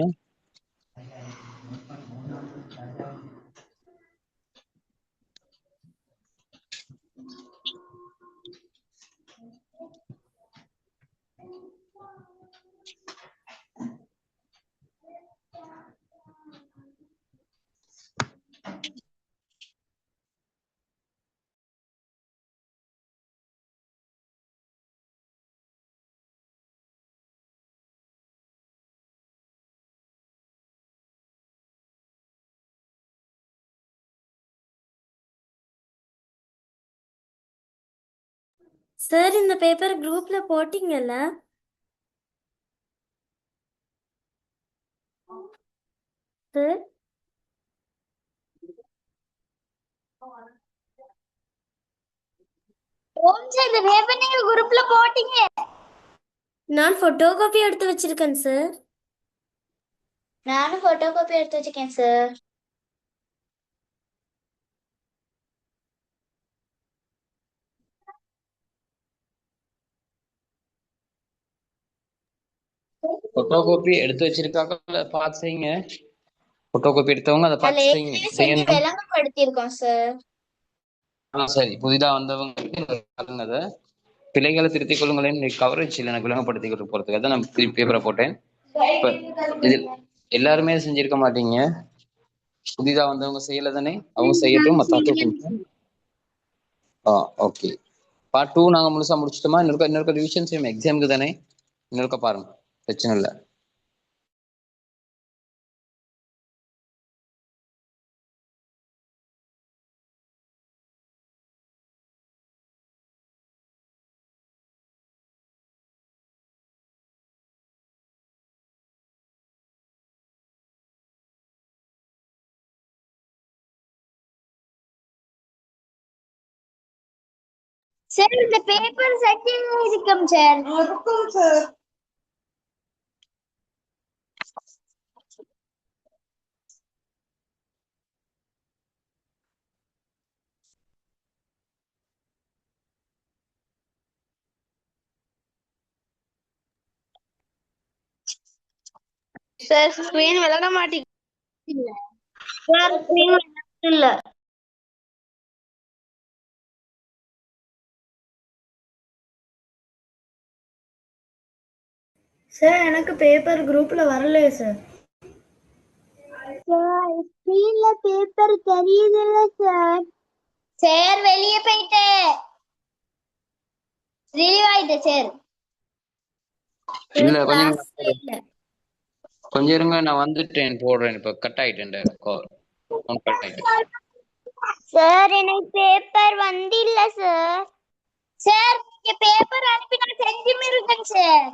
சார் இந்த பேப்பர் குரூப்ல போட்டீங்கல்ல? சார் ஓம் சார் இந்த பேப்பர் நீங்க குரூப்ல போட்டீங்க. நான் போட்டோ காப்பி எடுத்து வச்சிருக்கேன் சார். நானும் போட்டோ காப்பி எடுத்து வச்சிருக்கேன் சார். போட்டோ காப்பி எடுத்து வச்சிருக்காங்க, பார்த்து செய்யுங்க. போட்டோ காப்பி எடுத்தவங்க அதை அதுல பார்த்து ஏற்கனவே செஞ்சு செய்யணும். விளங்கப்படுத்தியிருக்கோம் சார். சரி, புதிதா வந்தவங்க பாருங்க, அதை பிழைகளை திருத்திக் கொள்ளுங்களேன். கவரேஜ் இல்லை எனக்கு விளங்கப்படுத்திக்கிட்டு போறதுக்கு தான் நான் பேப்பரை போட்டேன். இப்ப இது எல்லாருமே செஞ்சிருக்க மாட்டீங்க, புதிதா வந்தவங்க செய்யல தானே, அவங்க செய்யட்டும். ஓகே. பார்ட் 2 நாங்க முழுசா முடிச்சிட்டோமா? இன்னொரு ரிவிஷன் செய்யும், எக்ஸாமுக்கு தானே. இன்னொருக்க பாருங்க, பிரச்சனை இல்லை. சார் இந்த பேப்பர் செட்டிங் இருக்கும் சார். இருக்கும் சார். சார் ஸ்கிரீன் விளங்க மாட்டேங்குது. சார் ஸ்கிரீன் இல்ல. சார் எனக்கு பேப்பர் குரூப்ல வரலையே சார். சார் ஸ்கிரீன்ல பேப்பர் தெரியுதுல்ல சார். சார் வெளியே போயிட்டேன். ரிலீவ் ஆயிட்டேன் சார். இல்ல கிளாஸ்ல இல்ல. கொஞ்சம் இருங்க, நான் வந்துட்டேன், போடுறேன். இப்ப கட் ஆயிட்டேன் கால். சார் எனக்கு பேப்பர் வந்தில்ல சார். சார் நீங்க பேப்பர் அனுப்பினா செஞ்சு இருக்கேன் சார்.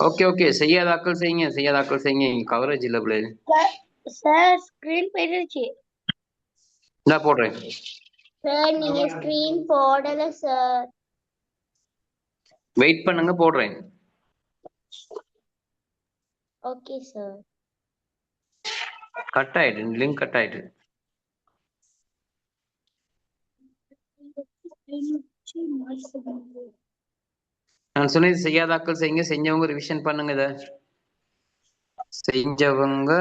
ஓகே, செய்யாதாக்கள் செய்யுங்க. கவரேஜ் இல்ல பிள்ளை. சார் ஸ்கிரீன் போயிடுச்சு. நான் போடுறேன். சார் நீங்க ஸ்கிரீன் போடல சார். வெயிட் பண்ணுங்க, போடுறேன். Okay sir. கட் ஆயிட்டு, லிங்க் கட் ஆயிட்டு. நான் சொன்னது செய்யாதாக்கள் செய்யுங்க, செஞ்சவங்க ரிவிஷன் பண்ணுங்க. இத செஞ்சவங்க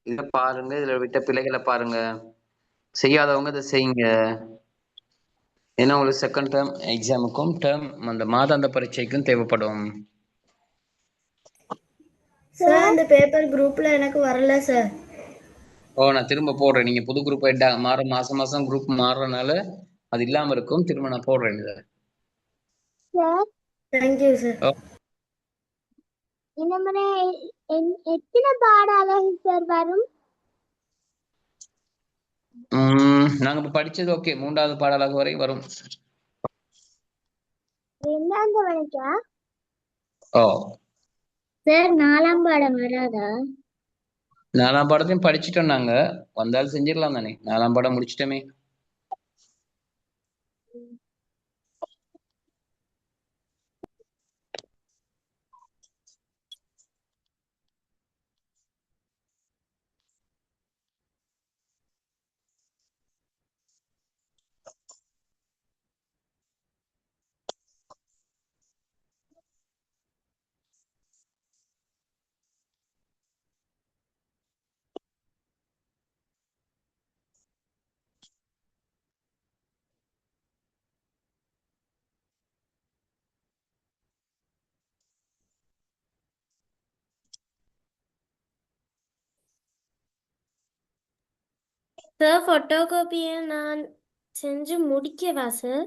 இத பாருங்க, இதுல விட்ட பிழைகளை பாருங்க. செய்யாதவங்க இதை செய்யுங்க. ஏன்னா உங்களுக்கு செகண்ட் டேர்ம் எக்ஸாமுக்கும் அந்த மாதாந்த பரீட்சைக்கும் தேவைப்படும். சார் இந்த பேப்பர் குரூப்ல எனக்கு வரல சார். நான் திரும்ப போடுறேன். நீங்க புது குரூப் மாசம் குரூப் மாறுறதுனால அது இல்லாம இருக்கும். திரும்ப நான் போடுறேன் இதை. Sir thank you sir. இந்த முறை எத்தனை பாடம் சார் வரும்? நாங்க இப்ப படிச்சது ஓகே, 3வது பாடலாக வரை வரும். 2ஆம் தவணைக்கா? சார் 4ஆம் பாடம் வராதா? 4ஆம் பாடத்தையும் படிச்சுட்டோம் நாங்க. வந்தாலும் செஞ்சிடலாம் தானே, 4ஆம் பாடம் முடிச்சிட்டோமே. சார் போட்டோ காப்பியை நான் செஞ்சு முடிக்கவா சார்?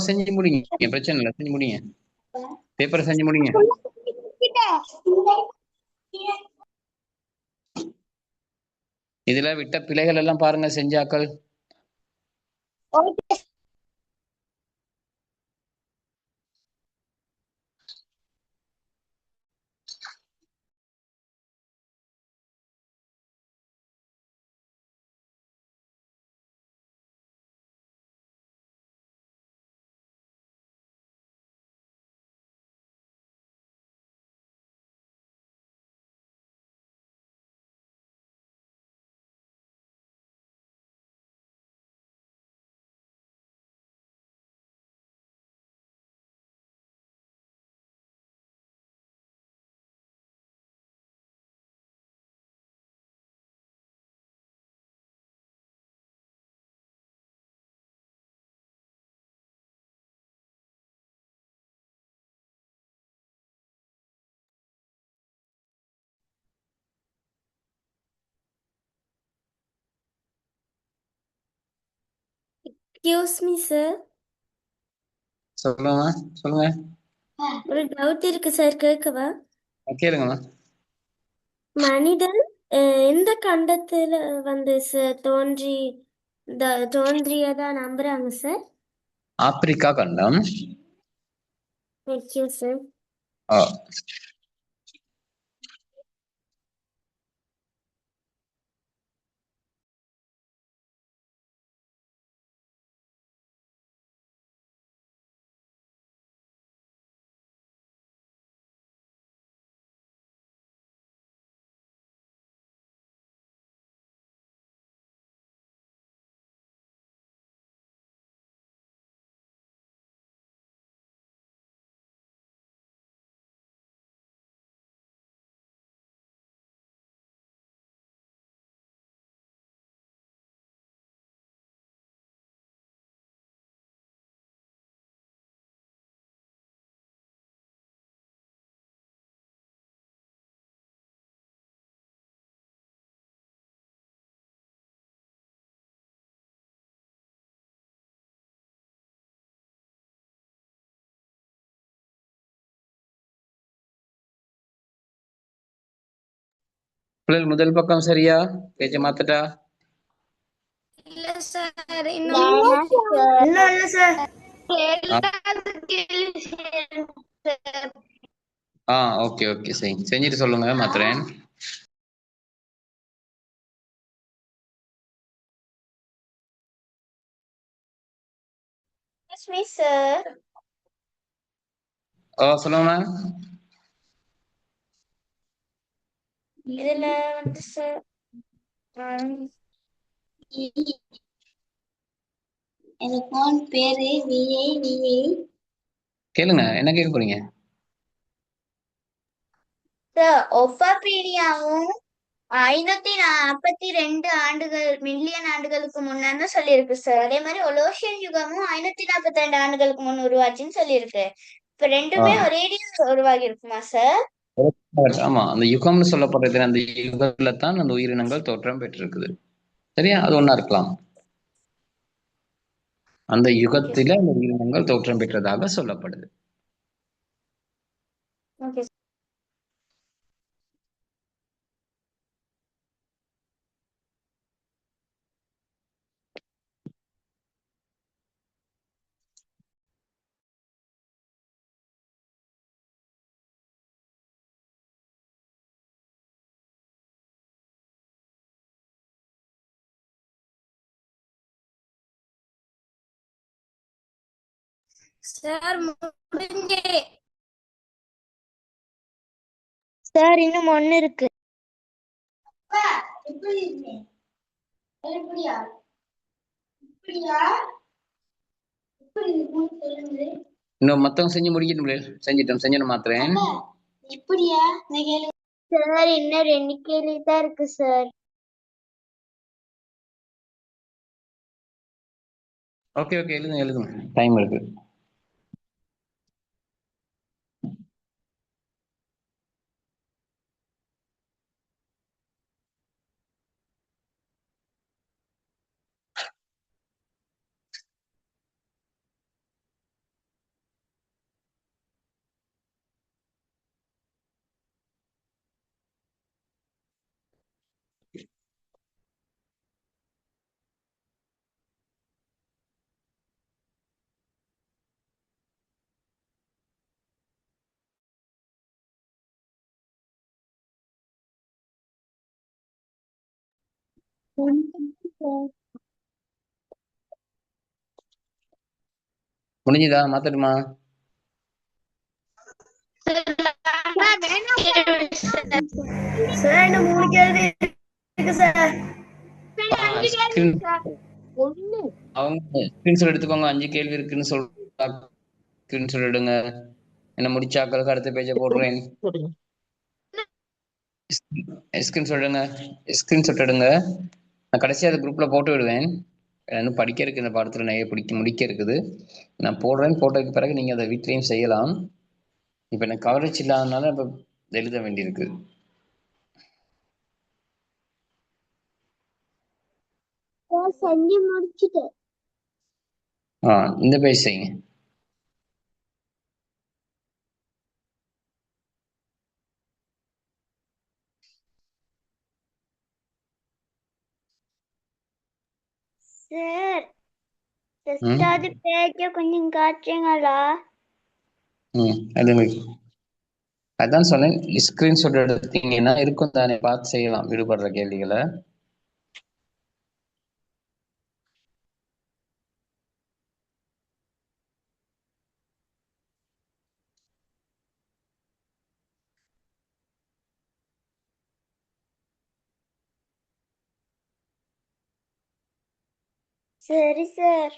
செஞ்சு முடிங்க, பிரச்சனை இல்லை, செஞ்சு முடிங்க. பேப்பரை செஞ்சு முடிங்க. இதுல விட்ட பிழைகள் எல்லாம் பாருங்க செஞ்சாக்கள். எக்ஸ்கியூஸ் மீ சார், சொல்லுங்கம்மா, சொல்லுங்க. ஒரு டவுட் இருக்கு சார், கேட்கவா? கேளுங்கம்மா. மனிதன் எந்த கண்டத்துல வந்து சார் தோன்றியதா நம்புறாங்க சார்? ஆப்பிரிக்கா கண்டம். Thank you sir. ஆ, பிள்ளைகள் முதல் பக்கம் சரியா? பேச்ச மாத்தட்டா? இல்ல சார், இல்ல சார். இன்னும் இல்ல சார். ஆ, சார். ஓகே ஓகே, செஞ்சுட்டு சொல்லுங்க, மாத்துறேன். சார், சொல்லுங்கம்மா. இதுல வந்து சார் என் போன் பேரு விஐ. கேளுங்க, என்ன கேட்க போறீங்க? சார் ஒஃபாபீனியாவும் 542 மில்லியன் ஆண்டுகளுக்கு முன்னான்னு சொல்லியிருக்கு சார். அதே மாதிரி ஒலோசியன் யுகமும் 542 ஆண்டுகளுக்கு முன் உருவாச்சுன்னு சொல்லியிருக்கு. இப்ப ரெண்டுமே ஒரேடியா உருவாகி இருக்குமா சார்? ஆமா, அந்த யுகம்னு சொல்லப்படுறது அந்த யுகத்துல தான் அந்த உயிரினங்கள் தோற்றம் பெற்றிருக்குது. சரியா? அது ஒண்ணா இருக்கலாம். அந்த யுகத்தில அந்த உயிரினங்கள் தோற்றம் பெற்றதாக சொல்லப்படுது. ஓகே. சார் முடிஞ்சே. சார் இன்னும் ஒண்ணு இருக்கு. இன்னும் மத்தவங்க செஞ்சு முடிக்கணும். செஞ்சிட்டோம் மாத்துறேன். சார் இன்னும் 2 கேள்வி தான் இருக்கு சார். ஓகே எழுதுங்க, டைம் இருக்கு. முடிஞ்சுதா? மாத்தட்டுமா? சார் இன்னும் 3 கேள்வி இருக்கு சார். அவங்க ஸ்கிரீன்ஷாட் எடுத்துக்கோங்க. 5 கேள்வி இருக்குன்னு சொல்றாங்க. ஸ்கிரீன்ஷாட் எடுங்க. என்ன முடிச்சாக்களுக்கு அடுத்த பேஜை போடுறேன். ஸ்கிரீன்ஷாட் எடுங்க. நான் கடைசியா அந்த குரூப்ல போட்டு விடுவேன். இன்னும் படிக்க இருக்கு, இந்த பாடத்துல நிறைய முடிக்க இருக்குது. நான் போடுறேன். போட்டதுக்கு பிறகு நீங்க அதை வீட்லயும் செய்யலாம். இப்ப எனக்கு கவரேஜ் இல்லாதனால இப்ப எழுத வேண்டியிருக்கு. செஞ்சு முடிச்சுட்டேன். இந்த பேஜ் செய்யுங்க. சார் ஃபர்ஸ்டாவது பேஜ கொஞ்சம் காட்டுறீங்களா? எடுங்க. அதான் சொன்னேன், ஸ்கிரீன்ஷாட் எடுத்தீங்கன்னா இருக்கும் தானே, பார்த்து செய்யலாம் விடுபடுற கேள்விகளை. சரி சார்.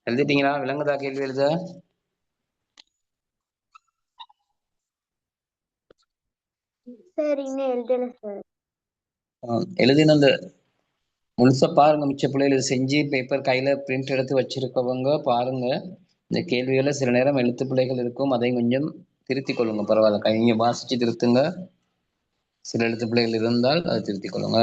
எழுதிட்டீங்களா? விளங்குதா கேள்வி எழுத? சார் இன்னும் எழுதல சார். எழுதின அந்த முழுசா பாருங்க. மிச்ச பிள்ளைகள் இதை செஞ்சு பேப்பர் கையில பிரிண்ட் எடுத்து வச்சிருக்கவங்க பாருங்க. இந்த கேள்விகளை சில நேரம் எழுத்து பிள்ளைகள் இருக்கும், அதையும் கொஞ்சம் திருத்திக் கொள்ளுங்க. பரவாயில்ல, கைங்க வாசிச்சு திருத்துங்க. சில எழுத்து பிள்ளைகள் இருந்தால் அதை திருத்திக் கொள்ளுங்க.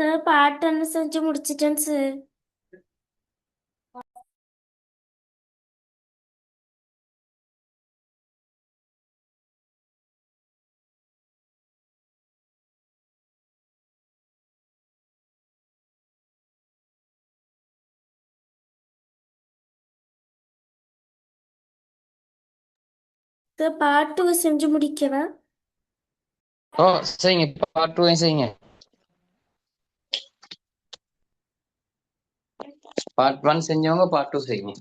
சார் பாட்டெல்லாம் செஞ்சு முடிச்சிட்டேன் சார். சார் பாட்டு செஞ்சு முடிக்கவா? ஓ செய்யுங்க, பார்ட் 2 செய்யுங்க. பார்ட் 1 செஞ்சவங்க பார்ட் 2 செய்யுங்க.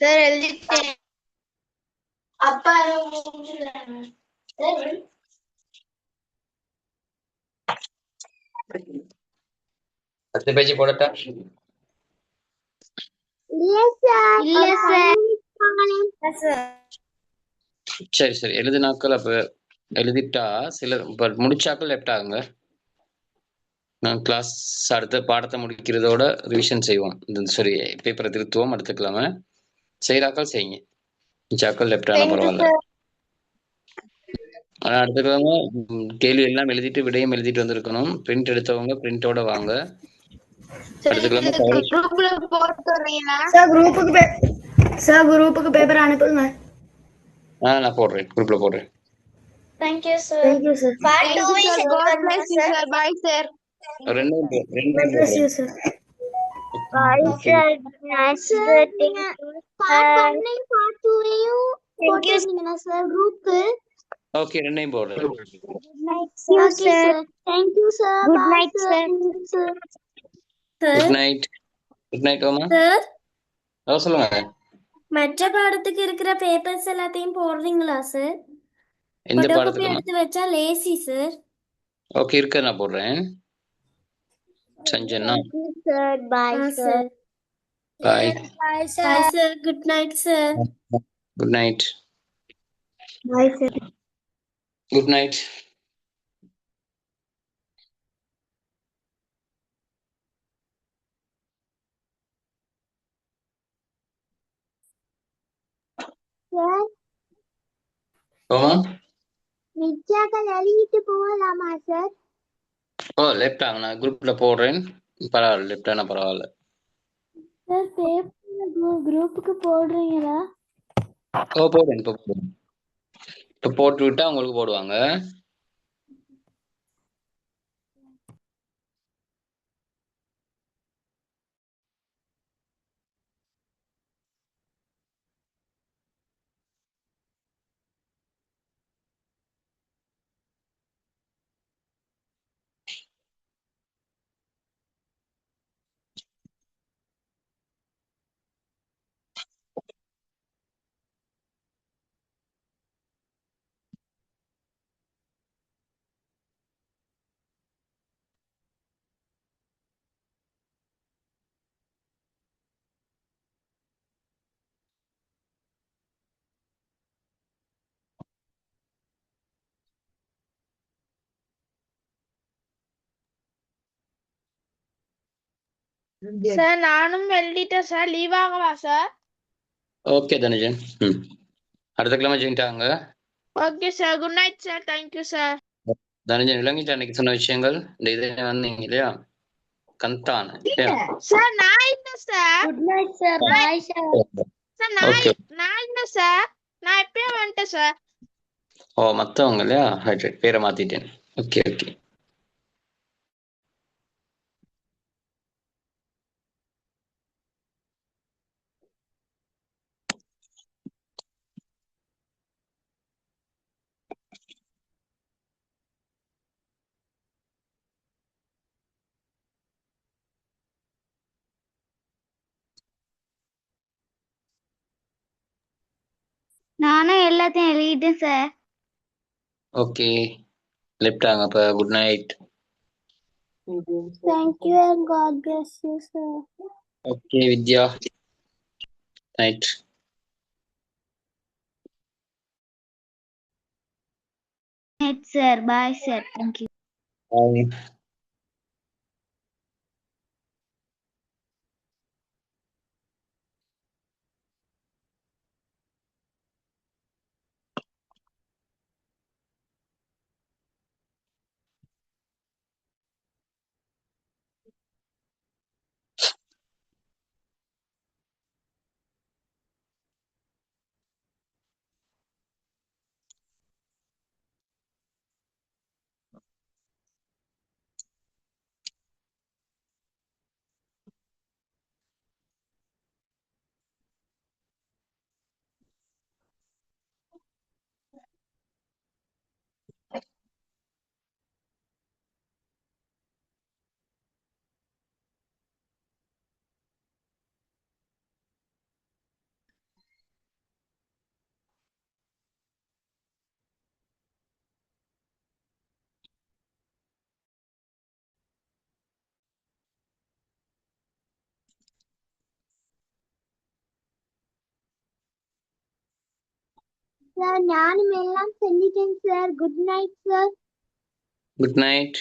சார் எழுதிட்டேன். அப்பா அடுத்த பேஜ் போடட்டா? இல்ல சார். இல்ல சார். சரி சரி, எழுதினாக்கள் அப்ப எழுதிட்டா சில முடிச்சாக்கள் லெஃப்ட் ஆகுங்க. நான் கிளாஸ் அடுத்த பாடத்தை முடிக்கிறதோட ரிவிஷன் செய்வோம். சரி, பேப்பரை திருத்துவோம். அடுத்துக்கலாம செய்யறாக்கள் செய்யுங்க. மிச்சாக்கள் லெஃப்ட் ஆனா பரவாயில்ல. ஆனா அடுத்துக்கவங்க கேள்வி எல்லாம் எழுதிட்டு விடையும் எழுதிட்டு வந்திருக்கணும். பிரிண்ட் எடுத்தவங்க பிரிண்டோட வாங்க. அடுத்துக்கலாம குரூப்ல போட்டுறீங்களா? சார் குரூப்புக்கு பேப்பர் அனுப்புங்க. நான் போடுறேன், குரூப்ல போடுறேன். Thank you, sir. Thank you sir. Part 2 Thank you, is sir. God bless you, sir. Bye, sir. ரெண்டையும் God bless you, போடுறேன். sir. Bye, sir. Nice sir. Part 1 and part 2 போட்டுருந்தீங்களா sir குரூப்க்கு? Okay, ரெண்டையும் போடுறேன். Okay, sir. Thank you, sir. Good Bye, night, sir. sir. Sir. Good sir night. Good night ஓமா. Sir சொல்லுங்க. மற்ற பாடத்துக்கு இருக்கிற papers எல்லாத்தையும் போடுறீங்களா சார்? எந்த போட்டோகாப்பி பாடத்துக்குமா? எடுத்து வச்சா லேசி சார். ஓகே, இருக்க நான் போடுறேன். Sanjana Thank you, sir. Bye, ஆ sir. Sir. Bye. Bye, bye sir. Good night sir. Good night. Bye, sir. Good night. Sir, ஓமா. மிச்சாக்கள் எழுதிட்டு போகலாமா சார்? ஓ லெஃப்ட் ஆங்க, நான் குரூப்ல போடுறேன். பரவாயில்ல, லெஃப்ட் ஆனா பரவாயில்ல. சார் பேப்பர் குரூப்புக்கு போடுறீங்களா? ஓ போடுறேன், இப்போ போடுறேன். இப்போ போட்டு விட்டா உங்களுக்கு போடுவாங்க. சார் நானும் எழுதிட்டேன் சார். லீவ் ஆகவா சார்? ஓகே தனுஜன். அடுத்த கிழமை ஜெயின்ட்டாங்க. Okay sir. Good night sir. Thank you sir. Thanujan விளங்கிட்டு அன்னைக்கு சொன்ன விஷயங்கள் இந்த இதை வந்தீங்க இல்லையா கந்தான் இல்லையா? சார் நான் இல்லை sir. Good night sir. Bye sir. Sir okay. நான் இல்லை சார். நான் எப்பயே வந்துட்டேன் சார். ஓ மற்றவங்க இல்லையா? ரைட் ரைட், பேரை மாத்திட்டேன். Okay okay. நானும் எல்லாத்தையும் எழுதிட்டேன் சார். ஓகே லெஃப்டாங்க அப்போ. Good night. Thank you and God bless you sir. Okay Vidya night. Night sir. Bye sir. Thank you. Bye. Sir நானும் எல்லாம் செஞ்சிட்டேன் sir. Good night sir. Good night.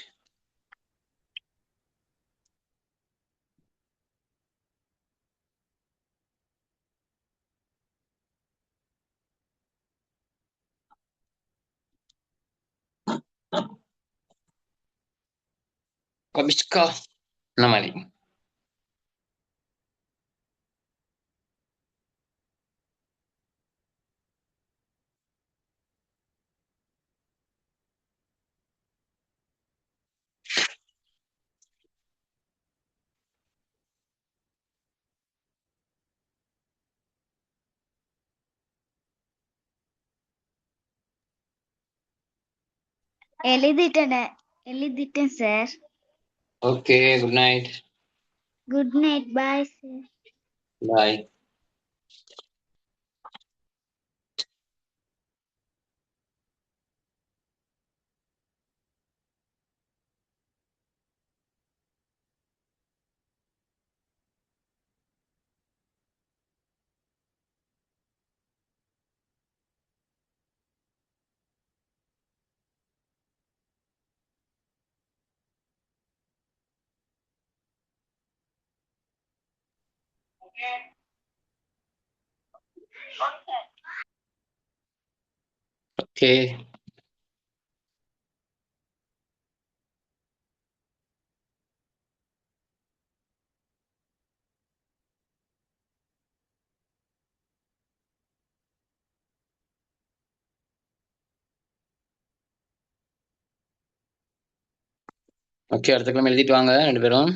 கபிஷ்கா என்ன மாதிரி? எழுதிட்டேன் sir. Okay good night. Good night. Bye sir. Bye. Okay okay அடுத்த கிழமை எழுதிட்டு வாங்க ரெண்டு பேரும்.